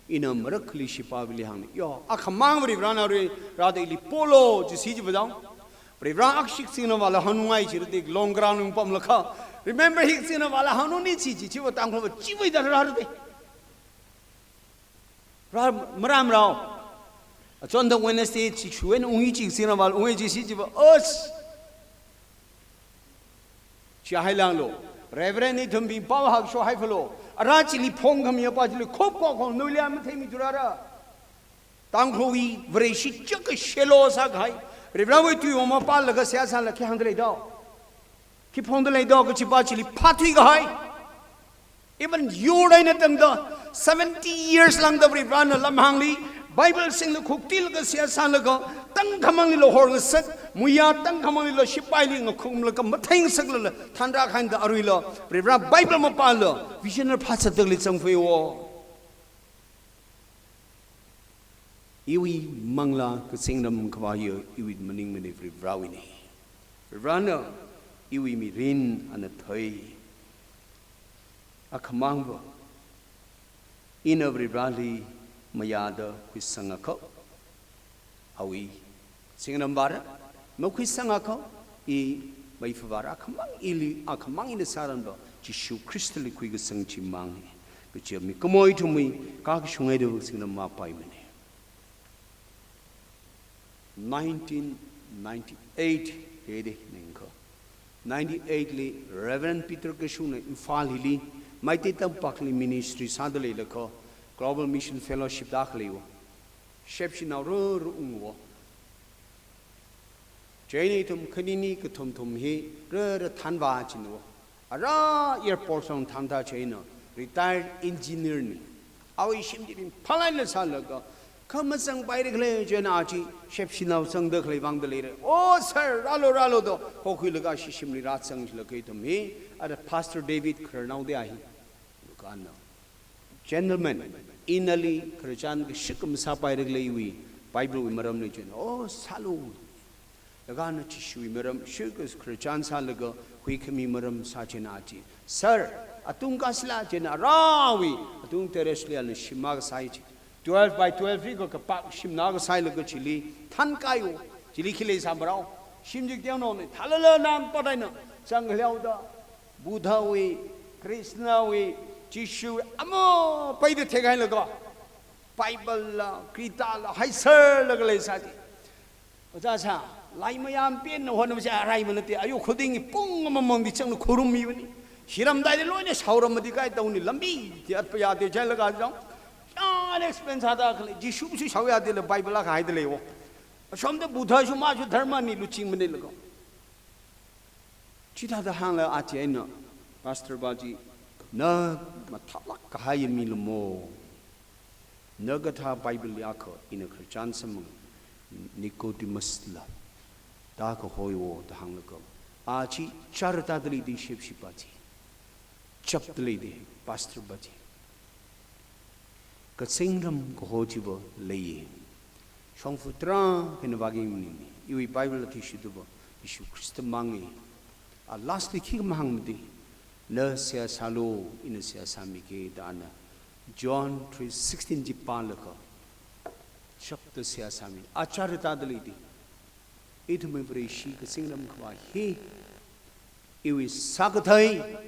in a miracle shipabili hang. Yo, a command with Rana rather polo, just see you down. Ran Akshik sin of Alahanwai, the long ground in Pomlaka. Remember his sin of Alahanunichi, you were Tangkhul, Chiwi the Rade. Maram Rao. A John the Wednesday, Chichuan Uichi sin of Alwaji City of us. Chahilando. Reverend itum bi bawhak sho haifalo arachili phongam ya pajili khop ko nuliam themi durara tangkhoi vreshi chak shelo sa gai reverend tu oma pal laga siasa la khang dei do ki phong dei do ko chipachili phathui gai even you dai na tang do 70 years lang da reverend lamhangli Bible sing the cooktil ga siasa la go tang khamang lo hor sak muya tang khamang lo shipai ling khum la kam thing sak la thanda khan da arui lo reverend Bible ma pa lo visionary phasa dak li chang phei wo iwi mangla ka singdom khwa yo iwi maning mane reverend ni reverend iwi mi rin an thoi akhamang bo in every rally Mayada Quisangako Awi Singam Bara No Quisangako E Maifavara Kamang Ili Akamang in the Saranda Jishu crystally quick sang Chimang which you make to me Kakshungedo Singam Mapai Mene 1998 Hede Ninko 98 Reverend Peter Kashuna in Falili Maititam Pakli Ministry Sadale Lako Global Mission Fellowship Dakhliwo. Shepshi now ungwo. Jane tum kanini kutum he tanva chinwo. Ara airport on Tanta China, retired engineer ni. Awi shimdin Palana Salaga. Come and sang by the clay Jenachi, Shepshi now sung the clay bang the later. Oh, sir, Ralo do, Hokulagashi Shimli Rat sang locate me at Pastor David Kernau de Ahi. Gentlemen, inali Christian Shikum Sapai Reglawi, Bible Maram Legion. Oh, salute. Lagana Chishui Maram, Shikus Christian Salaga, Quikami Maram Sachinati. Sir, Atungasla Jena Rawi, Atung Teresli and Shimaga Saiti. 12 by 12 Rigo Kapak Shimnaga Silaga Chili, Tankayo, Chilikile Sabrao, Shimjik Diano, Talala Nam Padana, Sanglauda, Buddhawi, Krishnawi. Jishu amo pay the Tegai Lago Bible Krita High Sir Lagalesati. Ozaza, Laimayam Pin, one of the arrival at the Ayu Kuding, Pung among the Tangkhul even. Hiram died alone as how Ramadikai down in Lambi, the Atpaya de Jalagazon. Ah, expense Hadakli, Jishu Shawaya de the Bible like Hidaleo. From the Buddha Shumaju Dharmani Luching Manilago. Chita the Hangla Atiena, Pastor Baji. Na matalak kahaya milumo nagata Bible yako in a Christian samang Nicodemus la dako hoyo the hanglago achi charata dali di shipshipati chap dali di pastor baji kasingram ko hojibo leye shongfutra hinawaging nini iwi Bible tishu dubo ishu Christ mangi a lastly kigmahangdi Le sia salo in a sia samike dana John 3:16 Jipalaka Chapter sia sami Acharita dalidi it may very she singlam kwa he iwi sagatai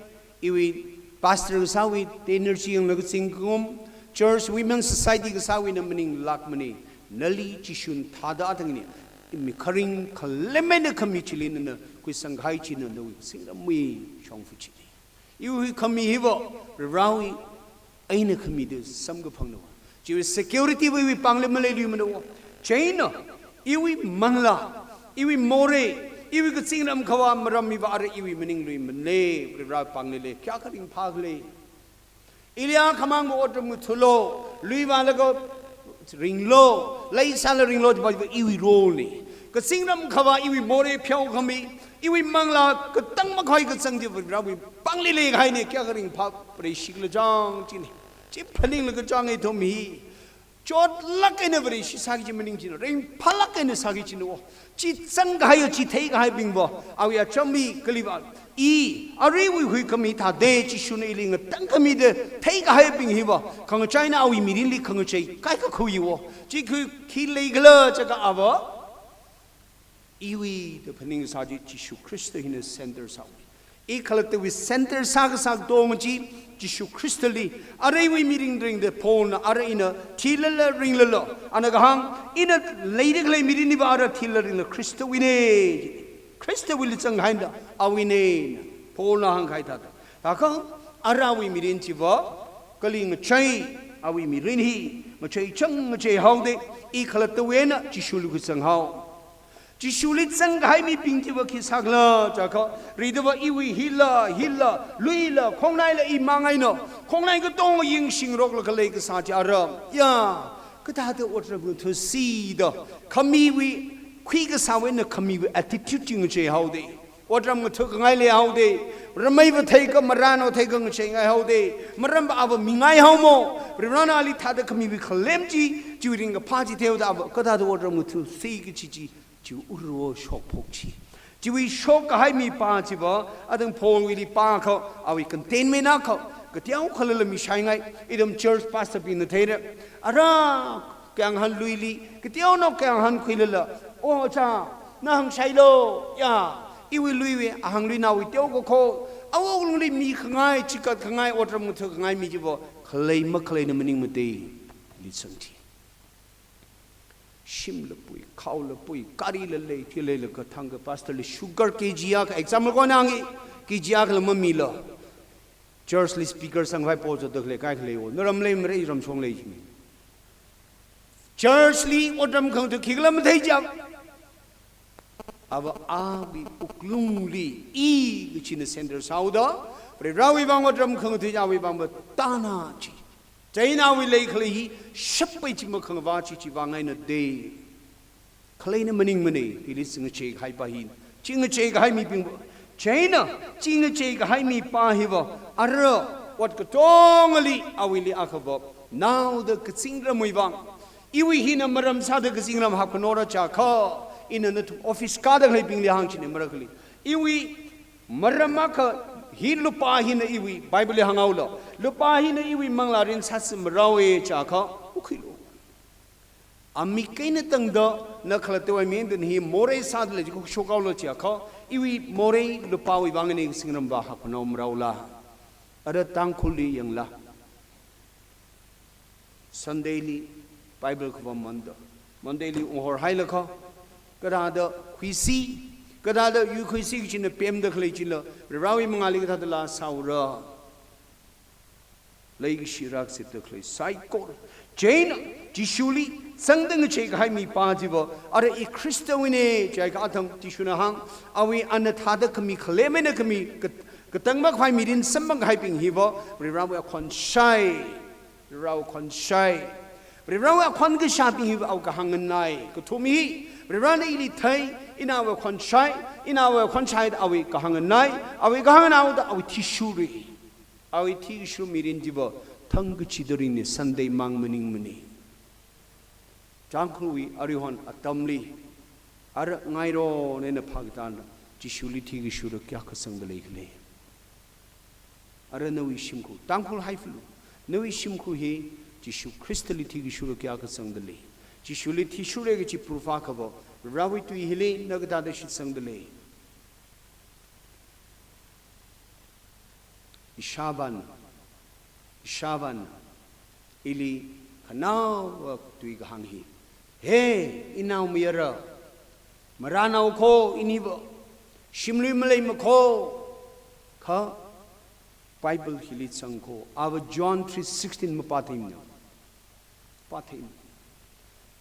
iwi pastor sawi energy yung nagsingkum church women's society sawi na maning lakmani nali chishun thada atangni imikaring kalemena kamichilin na kuisanghai china no singlam we chongfuchi you come here, Rawi, ain't a committee, some go pang no. You security we Panglamale Lumino. China, Iwi Mangla, Iwi More, Iwi could sing them Kawa Marami Vara, Iwi Mening Malay, Rav Pangle, Kakaring Pagle. Ilia Kamang water mutulo, Luivalago ring low, lay salary ring low by Iwi rolly. Kasingram Kava, Iwi More Pio Kami, Iwi Mangla, Katang Makai Kasangi with Rabi, Bangli Lake Haine, Kagaring Pop, Preshigla Jong, Chip Penning like a Jong to me. Jot luck in every Shisaki Mening, rain Palak and the Sakichin, Chit Sangai, Chitake High Bimbo, Awi Chumbi, Kaliva. Are we commit a day Chishuniling a Tankamid, take a hyping hiva, Kong China, we immediately Kongache, Kaikakuyo, Chiku, Kilegla, Chaka Ava, Iwi, the Peninsaji Chishu Christa in the center Sawi. E collected with center Sagasak Domaji, Chishu Crystally, are we meeting during the pole, are in a Tilla Ringlalo, and a Gahang, in a lady meeting Nivara Tiller in the Christa Winage. Christa will sing Hinda, are we name, Paul Nahankaita. Taka, are we meeting Tiva, calling a chay, are we meeting he, Machay Chung, Machay Howde, equal at the winner, Chishulu sang how. Chishulit sang Haimi Pintiva Kisagla, Jaka, read over Iwi, Hilla, Luila, Kongaila Imangaino, Kongaika Dong Ying Shing Rock Lake Sajara, ya, Katata water to see the Kamiwi. Quick as how in a commi attitude in a chay how day. What I'm took Ngaya how day. Remember take a Marano take a chain how day. Maramba of a Mingai homo. Rirana Ali Tata commi with Kalemji during a party tail of Kata water to see Chichi to Uro shock pochi. Do we shock a high me party bar? I don't Paul Willie Parker. Are we contain me now? Katiao Kalala Mishangai, idem church pastor in the tater. Ara Kanghan Luili, Katiao no Kanghan Quilla. Oh, cha, Nang Shilo, ya, Iwi Louis, a hungry now with Yoko call. I will only me Kangai, Chika Kangai, water Mutu Kangai Mijibo, Kalay Makalay the Mening Mate, listen to Shimlapui, Kaulapui, Karilale, Tilele, Katanga, Pastor, Sugar Kijiak, example Gonangi, Kijiak Mamila. Churchly speakers and vipers of the Lekai, Noram Lame Ram Song Lake. Churchly, what I'm going to kill them, they jump. Our Abi Uklungli, E, which in the center Sauda, but Rawi Bangodram Kungawi Bamba Tanachi. Jaina will likely ship which Mukavachi Chivanga in a day. Kalina Maning Mane, he listened to Chake Hypahin. Chinga Chake Haimi Bimbo. China, Chinga Chake Haimi Pahiva, Ara, what Katongali, Awili Akabo. Now the Katsingra Muivang. Iwi hina maram sada kasingram hapanora chaka in an office kada helping the hanchin miracle. Iwi maramaka he lupa hina iwi Bible hangaula. Lupa hina iwi manglarin sasim rawe chaka ukilo. Amikina tangda nakalatu I mean then he more sadly shokaulo chaka iwi more lupa wangani singram bahapanom raula. Ada Tangkhul yang la. Sundayly Bible ko Monday. Mondayly or Hailaka. Kadada Quisi. Kadada you Quisi in the PM the Kalechilla. Rawi Mangalika the last Saura. Lake Shirak sit the clay. Psycho. Jane, Jishuli, Sandang Chek Haimi Pajiva, are a Christowine, Jagatam Tishunahang, are we under Tadakami, Kalemenakami, Katanga Haimidin, Sambang Hyping Hiva, Rawa Conshai, Rawa Conshai. Rawa Conga shopping Hiva Alkahanganai, Kutumi, Rana Ili Tai, in our Conshai, in our Conshai, are we Kahanganai, are we Gahan out, are we Tishuri, are we Tishu Mirin Diva, Tangachidorin, Sunday Mang Maning Mani. Tangkhul Arihon Atamli, Ar Ngairo in a Pagdan, Jishuli Tigishura Kyakasang the Lake. Arana Wishimku, Tangkhul Haiflu, no Wishimku he, Jishu crystally Tigishura Kyakasang the Lake. Jishuli Tishuregachi Prufakabo, Rawi to Hile, Nagadada Shitsang the Lake. Shaban, Ili, Kanao work to Ighangi. Hey, Inau Mira, Marana Oko, Inivo, Shimli Malay Mako, Ka, Bible Hilit Sanko, our John 3:16 Mapatim. Patim.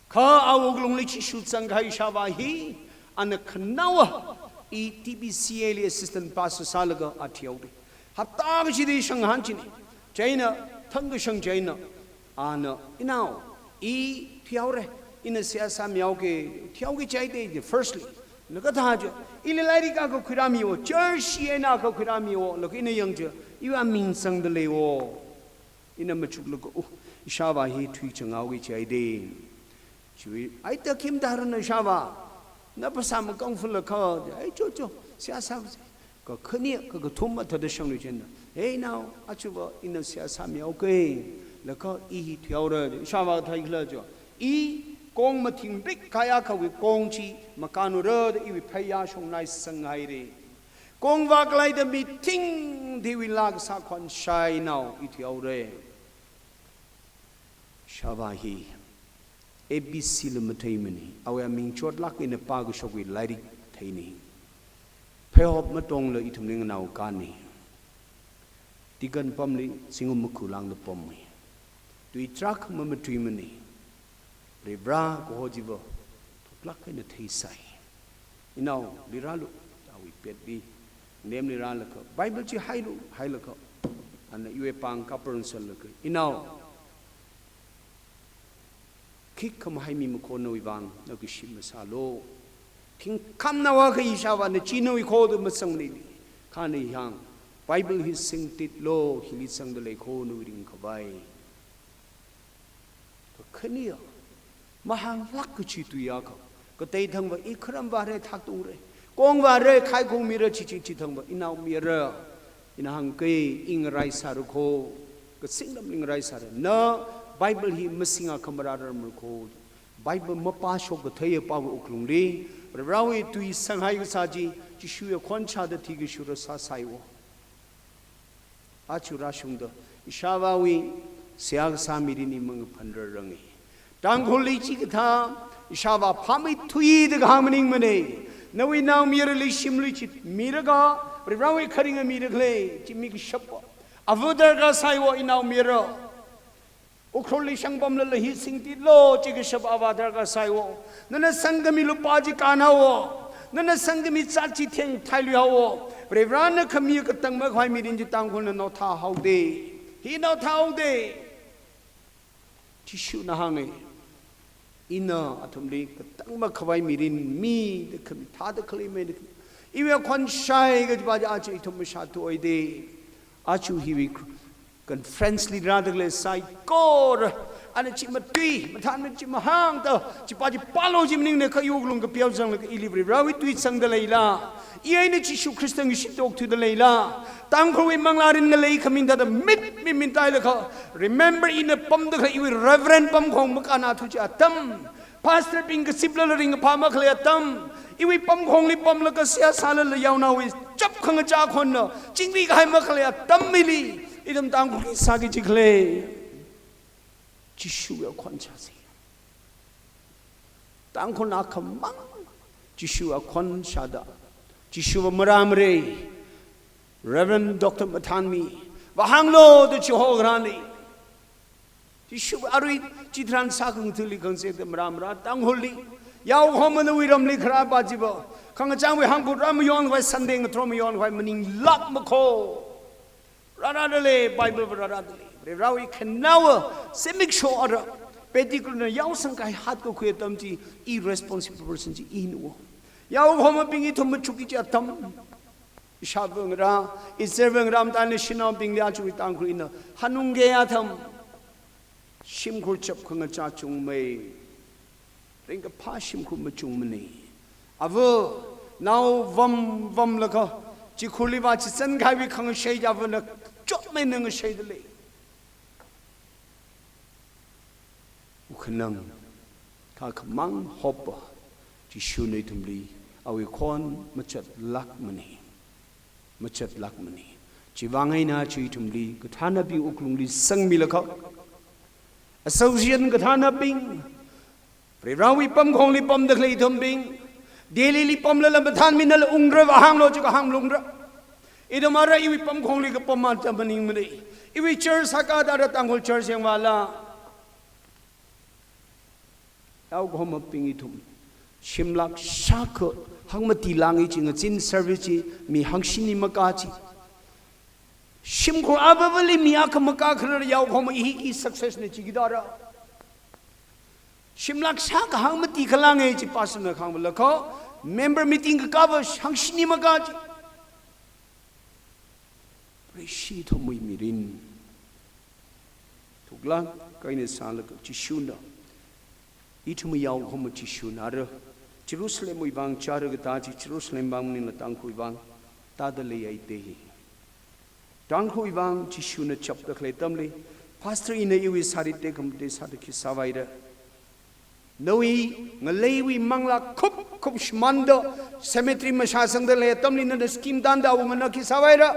Ka, our Glunglichi shoot Sanghai Shavahi, and the Kanawa, ETBCA assistant pastor Salaga at Yodi. Hatavishi Shanghanchini, China, ทั้งก็ช่างใจเนาะเนาะอีน่าอีเที่ยวเลยอินเสียสามยาวเกเที่ยวก็ใจเดียว firstly แล้วก็ท่าจ้ะอีเลไลริกาก็คุยรามีโอเจอร์ชีน่าก็คุยรามีโอแล้วก็อินยังจ้ะอีว่ามิงสังเดเลโออินมาชุกแล้วก็อิชาบะฮีทุยจังเอาก็ใจเดียวช่วยไอ้ตะคิมดารุนอิชาบะนับภาษามกองฟุลก็ไอ้โจเสียสามก็คืนนี้ก็ทุ่มมาทัดช่างเลยเช่นนั้นเฮ้ยน้าอาชูบะอินเสียสามยาวเกแล้วก็อีเที่ยวเลยอิชาบะไทยเลยจ้ะอีกองมาทิ้งริกขายเขาวิกองชีมาการุเรออีวิพยาชงนายสังไงเรกองว่าไกลเดมีทิ้งที่วิลากสักคนชายน่าอีเที่ยวเรชาวบ้านฮีเอบิสิลมาไทยมันนี่เอาอย่างมิงชดลักอินปากชกวิไลดิไทยนี่เพอหอบมาตรงเลยอีทุ่มนึงน่าการนี่ที่กันปั๊มเลยสิงห์มุขลังเดปั๊มนี่ดูอีทรักมันมาทุยมันนี่เรียบร้อยก็หัวจีบทุกลักให้ในที่ใส่อินาลิราลุเอาวิเปียดีเนียมลิราลุก็ไบเบิลจีให้ลุก็อันนั้นยูเอปังกับปรุนสลุก็อินาคิดคำให้มีมุขโนวิบังนักชิมซาโลทิ้งคำนว่าก็อิชาวันจีโนวิโคดมาสังนี่ข้าในยังไบเบิลฮิสิงติดโลฮิลิสังเดเลโคโนวิริงขบายก็แค่นี้มหังลักก็ชิตุยาเขาก็เตยทั้งว่าอีครัมวาเรทักตุงเรกงวาเรใครคงมีเรชิทั้งว่าอินาวมีเรอินหังเกยอิงไรสารุโคก็สิ่งนั้นอิงไรสารุเนาะไบเบิลฮีมัสิงาคำราดรมุโคไบเบิลมาป้าชกก็เทยป้าอุกลุงลีเราเอตุยสังหายกุศาจีจิชูยควันชาดทีกิชูรสาไซวะอาชูราชุงดอิชาวาวีเสียกสามีรินิมังพันเรังตังคุลิจิกธาอิชาบะพามิทุยดกหามิงมันเอนวินาวมีรลิชิมลิจิตมีรกาบริบราวิขริงมีรกเลจิมิกชับอวุดร์กาไซวะอินาวมีรอุคลิชังบัมลหิสิงติโลจิกชับอวาดร์กาไซวะนั่นสังกมิลุปาจิกานาวะนั่นสังกมิจัดจิเทียงไทยลิฮาวะบริบรานขมีกตังมะควายมีดินจิตังคุนนอท่าฮาวเดฮีนอท่าฮาวเดทิชูนะฮังเออินาอัตมลีก็ตั้งมาขวายมีรินมีเด็กมีท่าเด็กเลยไม่เด็กอีเวควันชัยก็จะบาดอาจจะอิทมชาตัวไอเดอาชูฮีวิกันเฟรนส์ลีราดเลยไซโกร์อันนี้จิมาตุยมาทานมันจิมาฮังต่อจิบาจิปาโลจิมนิ่งเนี่ยขยุกลงกับเปียวจังเลยอีลิบริราวิตุยสังเดลัยล่าอีไอเนี่ยจิชูคริสต์งิชิตอกทุเดลัยล่าตั้งครุยมังลารินเงเลยขมินดาดมินตายเลยเขา remember อินปั๊มเด็กอีวิเรเวรนปั๊มของมักอานาทุจิอาตัม pastor ปิงกสิบละริงพามักเลยอาตัมอีวิปั๊มของลิปั๊มแล้วก็เสียสารเลยยาวนาวิจับขังจ้าคนเนาะจริงวิกให้มักเลยอาตัมมิลีอีดมตั้งคุยสากิจิกเลยจิชูเอควันชาซีตั้งคนนักขมังจิชูเอควันชาดาจิชูมรามเรReverend Dr. Mathanmi, Wahanglo the Chohograni. Tishu Ari Chitran Sakung Tuli Consect the Mramra, Tangkhul, Yao Homan the Wiram Likra Bajibo, Kangachang with Hangput Ramayon by Sunday and Tromayon by meaning Lak Mako. Radadale, Bible Radadale. Rawi can now semic show order, particularly Yausankai Hatko Kuetamji, irresponsible person in Yao Homer being it to Machuki Atam. Shabungra is serving Ram Tanishino being the Achu with Tangkhul. Hanungeatam Shimkurchap Kungachachung may ring a pashim kumachumani. Avo now Vam Laka Chikulivachi Sangai Kang Shade of a Jotman and a shade lay. Ukanang Kakamang Hopper Chishunatumli, Awikon Machat Lakmani. Machat Lakmani. Chivangaina Chitumli, Katana Bing Uklungli Sang Milaka. Association Katana Bing. Rawi Pum Kongli Pum the Clayton Bing. Daily Pum Lamatan Minal Ungra, Hang Logic Hang Lungra. Idomara, you Pum Kongli Pomata Maning. If we church Hakada Tangkhul Church and Wala Algoma Pingitum. Shimlak Shako. Hangmati langi ching a chin service mi hangshini makachi Shimko abavali miyaka makakara yaw homa ihi success ne chigidara. Shimlak sak hang mati kalange chi pasna khang lakho member meeting ka ba hangshini magaji. Preshi thomui mirin. Thuklang kaine salak chishuna. Itumi yaw homa chishuna ra. Jerusalem ibang charagata chi Jerusalem bang ni Tangkhul ibang tadali ai tehi. Tangkhul ibang chishuna chapter kletamli pastor ina iwi sarite kamte sadaki savaira. Noi ngalewi mangla kup shmando cemetery masasang da letamli na scheme danda umana ki savaira.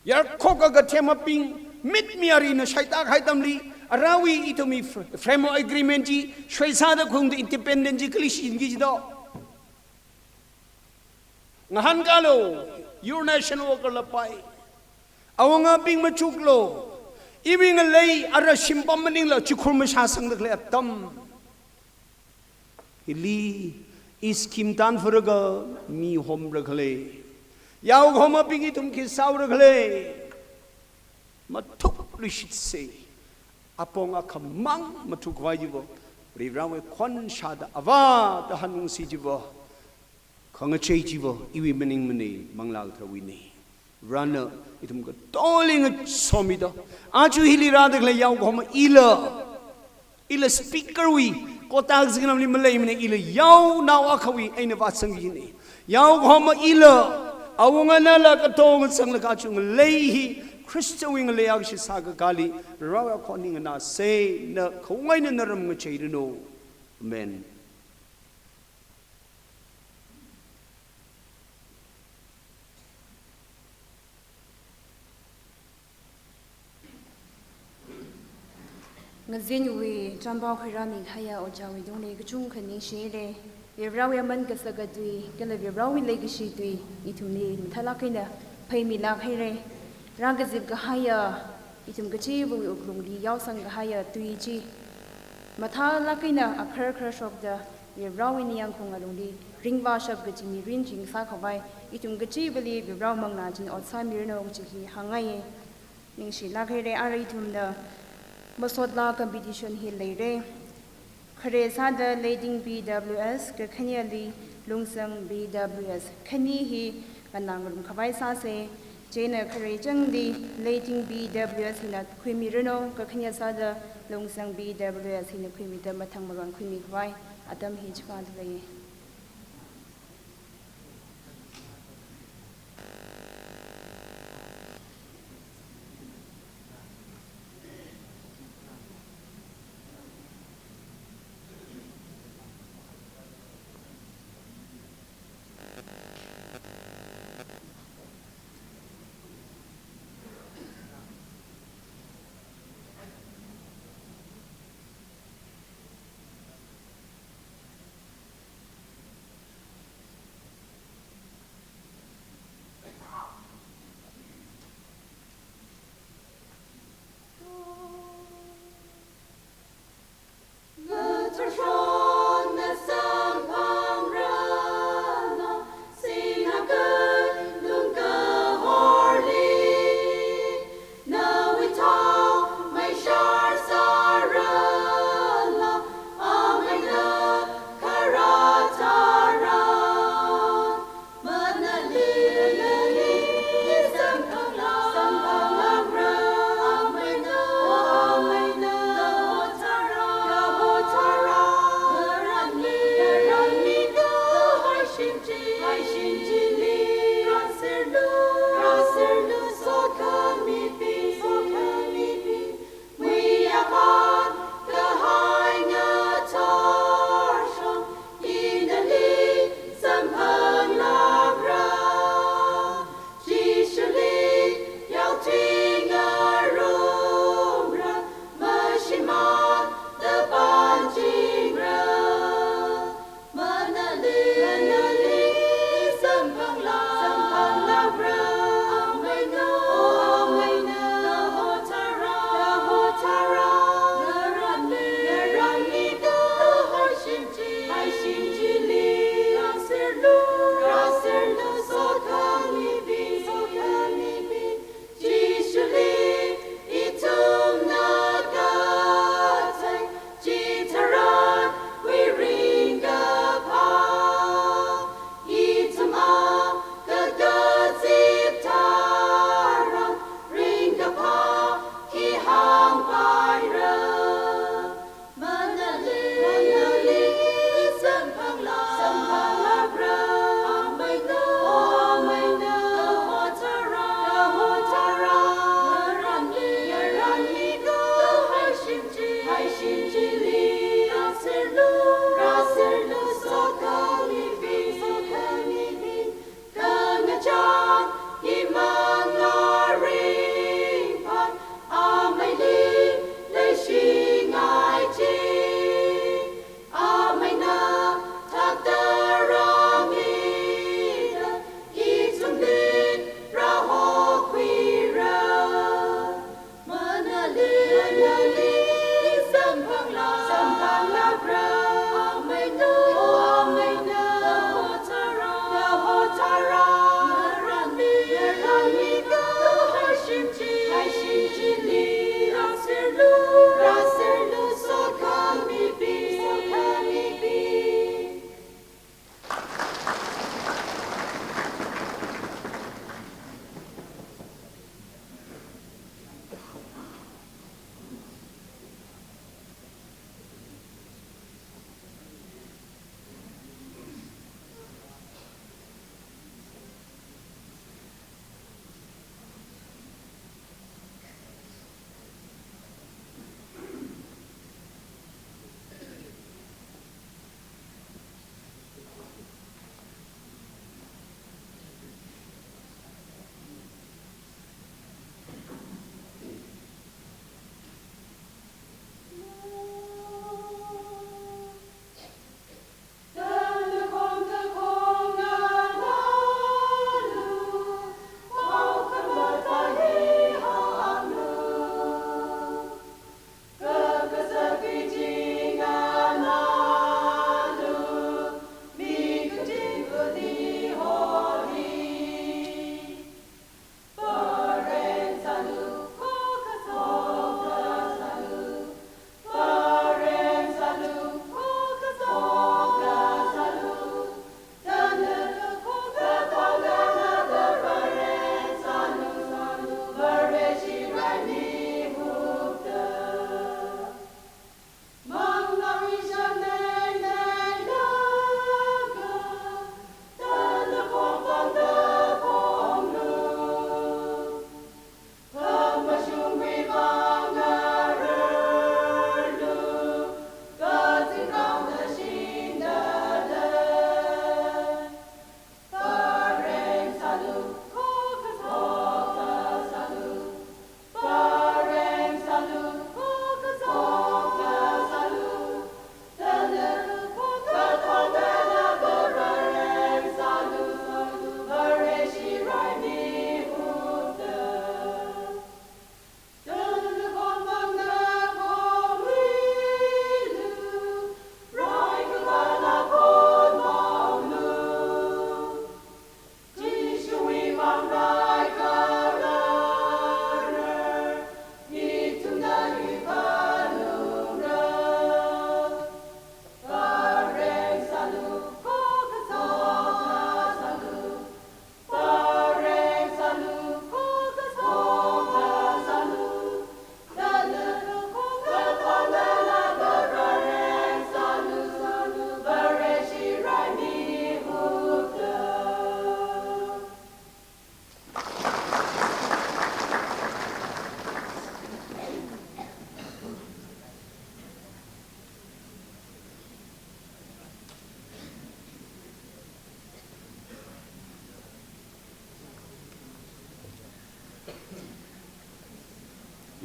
Yar koka ga tema ping mit miari na shaita khaitamli Arawi ito mi frame agreement ji shwaisada kung the independent ji kalishin gi do ngahan galo your national worker lapai awanga bing machuklo ibing lay ara shimpam maning la chikhur ma sasang de atam ili iskim tan furaga mi hom rakhle yaw homa bing itum ki saw rakhle mathuk rishit se Apong akamang Mathuk wajibo riramwe kwan shada ava the hanung si jibo khangachei jibo iwi mening mani manglal thawini runner itum go toling somido aju hili radakle yaw gom ila speaker wi kotak zinamli malay mane ila yaw naw akhawi aina watsangi ni yaw gom ila awunga nala katong sangla kachung leihi Christo wing leag shi saga gali rawa koning na say na kungay na naram ng chay no. Amen. Ngazin jambao khirami khaya o jawi dong le gchung khaning shi le rawa man ka sagatwi kala rawi le gishi twi ituni thalakina phaimi la khaire Rangazib Gahaya, itum gachi, we uklungli, Yausang Gahaya, Tuiji. Matha Lakina, a crash of the Rawin Yang Kungalungi, Ring Vashab Gachimi, Ringing Sakawai, itum gachi, believe the Rawmanajin or Samirno, which he hangaye. Ningshi Lakere Aritum the Masodla competition he lay. Kare Sada Lading BWS, Kakanyali, Lungsang BWS, Kani he, Kanangram Kavai Sase. Jane Karajang di Lating BWS in a Quimirino, Kakanya Sada, Longsang BWS in a Quimita Matangaran Quimikvai, Adam Hitchfandley.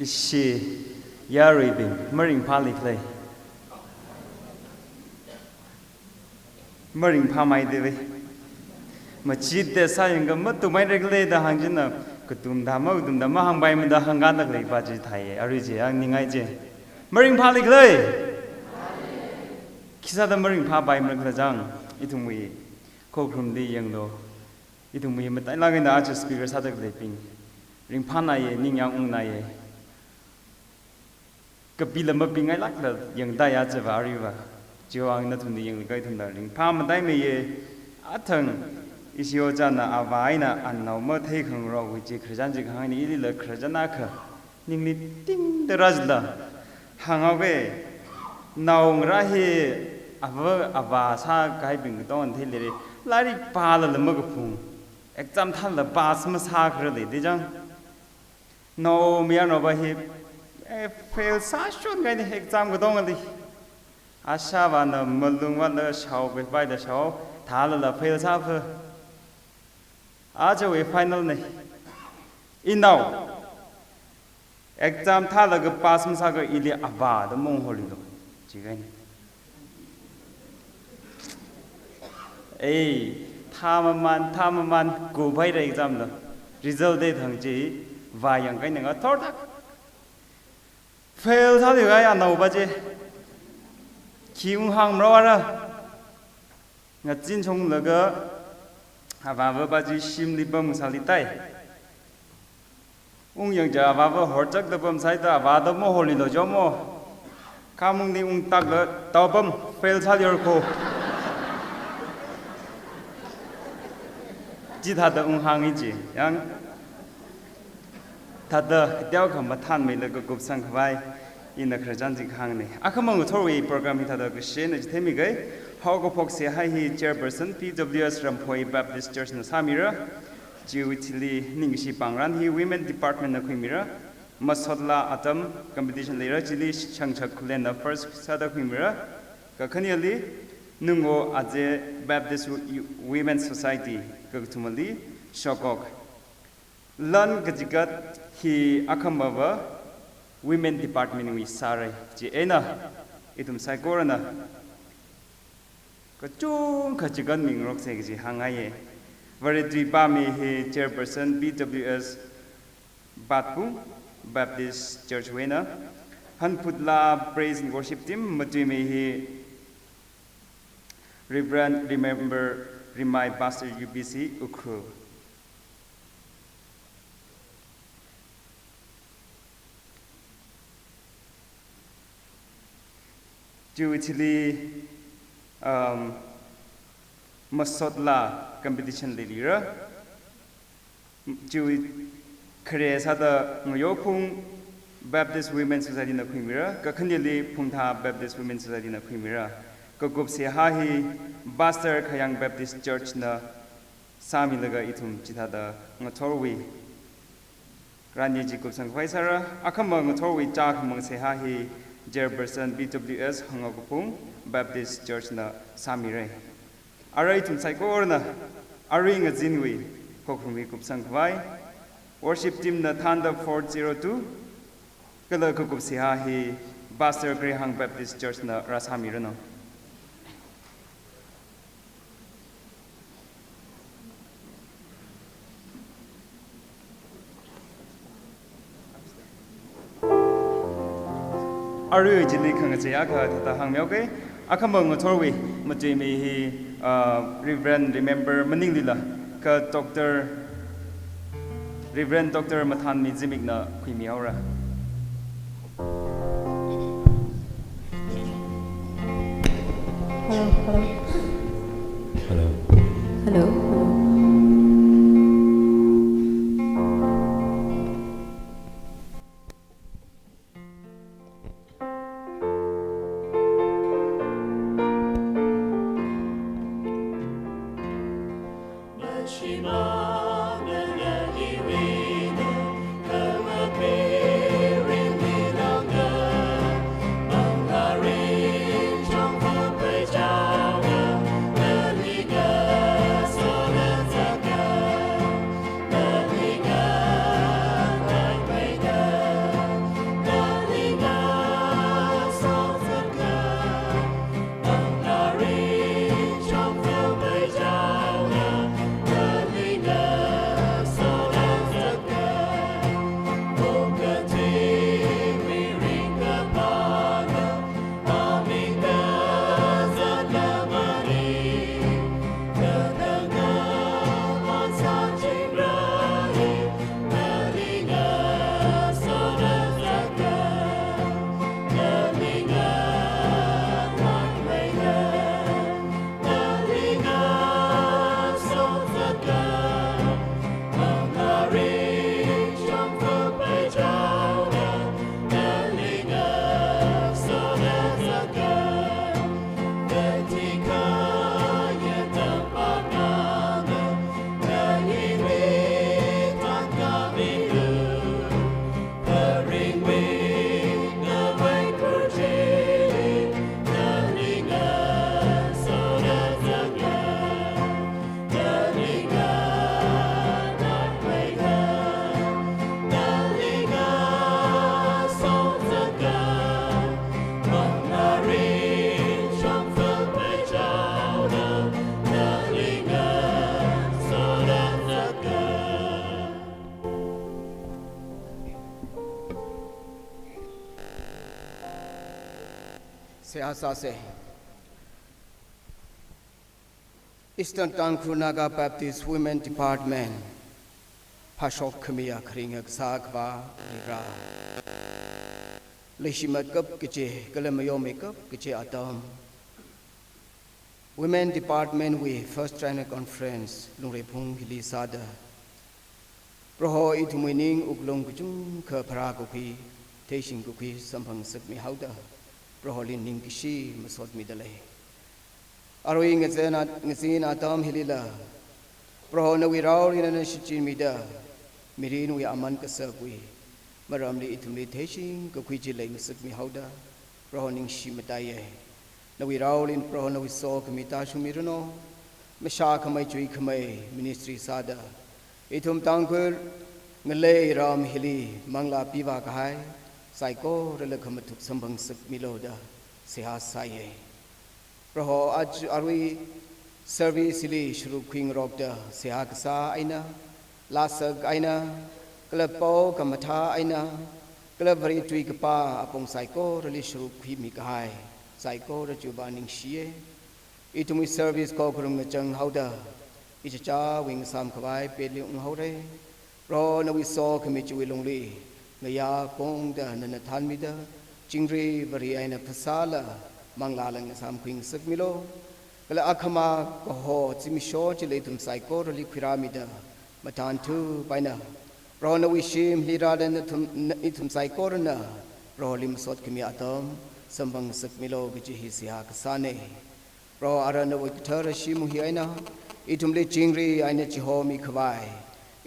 ishi yaribing maring pali clay maring pamai devi machid de sayang matu mai regle da hangjina kutum da mahang bai ma da hangan da clay ba ji thai ariji ang ningai je maring pali clay kisa da maring pa bai ma kla jang itungwi Khokharum di yang do itungwi ma tai la ga da arch speaker sa da clay ping ring phana ye ning yang ung na ye kapila ma pingai lak la yang da ya je ba ri ba jiwang na thun di yang kai thun da ring pha ma dai me ye athang isio jana avai na an nau ma thei khang ro wi ji khrajan ji khang ni li la khrajana kha ning li ting da raj da hang awe naung ra he ava sa kai bing don thei le lari pa la ma ga phung exam thal la pass ma sa khra de de jang no me no ba he fail sa shon ga ni exam ga dong ali asha wa na malung wa la shao be bai da shao tha la fail sa pha a we final ne in now exam tha la ga pass ma sa ga ili aba da mong holi do ji ga ni tha ma man go bai da exam da result de thang ji và yang cái này thốt thắc fail sao thì cái nào ba chứ kiung hang rồi ra ngặt chín trong là cái và vợ ba chứ sim đi bơm sao đi tay yang giờ và vợ hỏi chắc được bơm sai ta và đó mua hồ lì đó cho mua kamung đi tắc là tao bơm fail sao rồi cô chỉ thà đó hang ấy chứ yang Tada diao kham mathan me lag gup sang khwai in the khrajan ji khang ne akhamang thorwi program hi tada ke shen ji themi gai how go phok se hai hi chairperson PWS Ramphoi Baptist Church na samira jiwitili ningshi pangran hi women department na khimira masodla atam competition lera chili changchak khulen na first sada khimira ka khaniali nungo aje Baptist women society ka thumali shokok lan gajigat hi akhambaba women department wi sarai ji ena itum sai korana ka chung khajigan mingrok se ji hangaye vari dripa mi hi chairperson BWS Batpung Baptist Church wena hanputla praise and worship team matui mi hi Reverend remember Rimai Pastor UBC Ukru Juitili masodla competition lilira Juit kare sada Lungreiphung Baptist Women's Society na khimira ka khanili phungtha Baptist Women's Society na khimira ka gup se ha hi Pastor Khayang Baptist Church na sami laga ithum chithada ngathorwi rani ji gup sang khaisara akhama ngathorwi cha khamang se ha hi Chairperson BWS Khokharum Baptist Church na samire arai tum sai ko na aring a jinwi Khokharum kup sang khwai worship team na thanda 402 kala kup siha hi Pastor Graham Baptist Church na rasamire no Aru jili khang che akha ta hang myo ke akhamang thorwi matui me hi Reverend remember maning lila ka Reverend Dr. Mathan mi jimik na khui mi aura Hello. Hello. Sehasase Eastern Tangkhul Naga Baptist Women Department Pashok Khmia Khring Sakwa Ira Lishimat Kup Kiche Kalamayo Makeup Kiche Atom Women Department we First Triennial Conference Lungreiphung Hili Sada Proho Itumuining Uklong Kuchung Khapra Kupi Tashin Kupi Sampang Sakmi Hauda Proholin Ninkishi Masot Midale Arwing Ngazin Atom Hilila Proho Nawirao in a Shichin Mida Mirin we Aman Kasakwi Maramli Itumli Tashin Kuiji Lang Sakmi Hauda Prohoning Shimataye Nawirao in Proho Nawi Sok Mitashu Mirano Mashaka Maichui Kamei Ministry Sada Itum Tangkhul Ngalay Ram Hili Mangla Piva Kahai Saiko Relakamatuk Sambang Sak Miloda Seha Saye Proho Aj Arwi Service Hili Shuru Queen Rokda Seha Kasa Aina Lasag Aina Kalapo Kamata Aina Kalavari Tuikapa Apong Saiko Reli Shuru Queen Mikahai Saiko Rajubaning Shie Itumi Service Khokharum Chang Hauda Ichacha Wing Sam Kawai Pedli Hore Ro Nawi So Kamichu Lungli Ngaya Kong da Nanathan Mida Jingri Variana Pasala Manglalang Sam Queen Sakmilo Kala Akama Koho Timisho Chilatum Saiko Rali Pyramida Matantu Baina Ro Nawi Shim Lira Itum Saikorana Ro Lim Sot Kimiatom Sambang Sakmilo Vichihisia Kasane Ro Arana Victor Shimu Hiena Itumli Jingri Aina Chihomi Kawai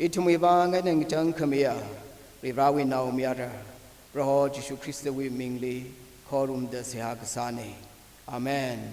Itumivang and Jang Kamia Rivawi now Miara Raho Jishu Christa we Mingli Khokharum de Sehagasane Amen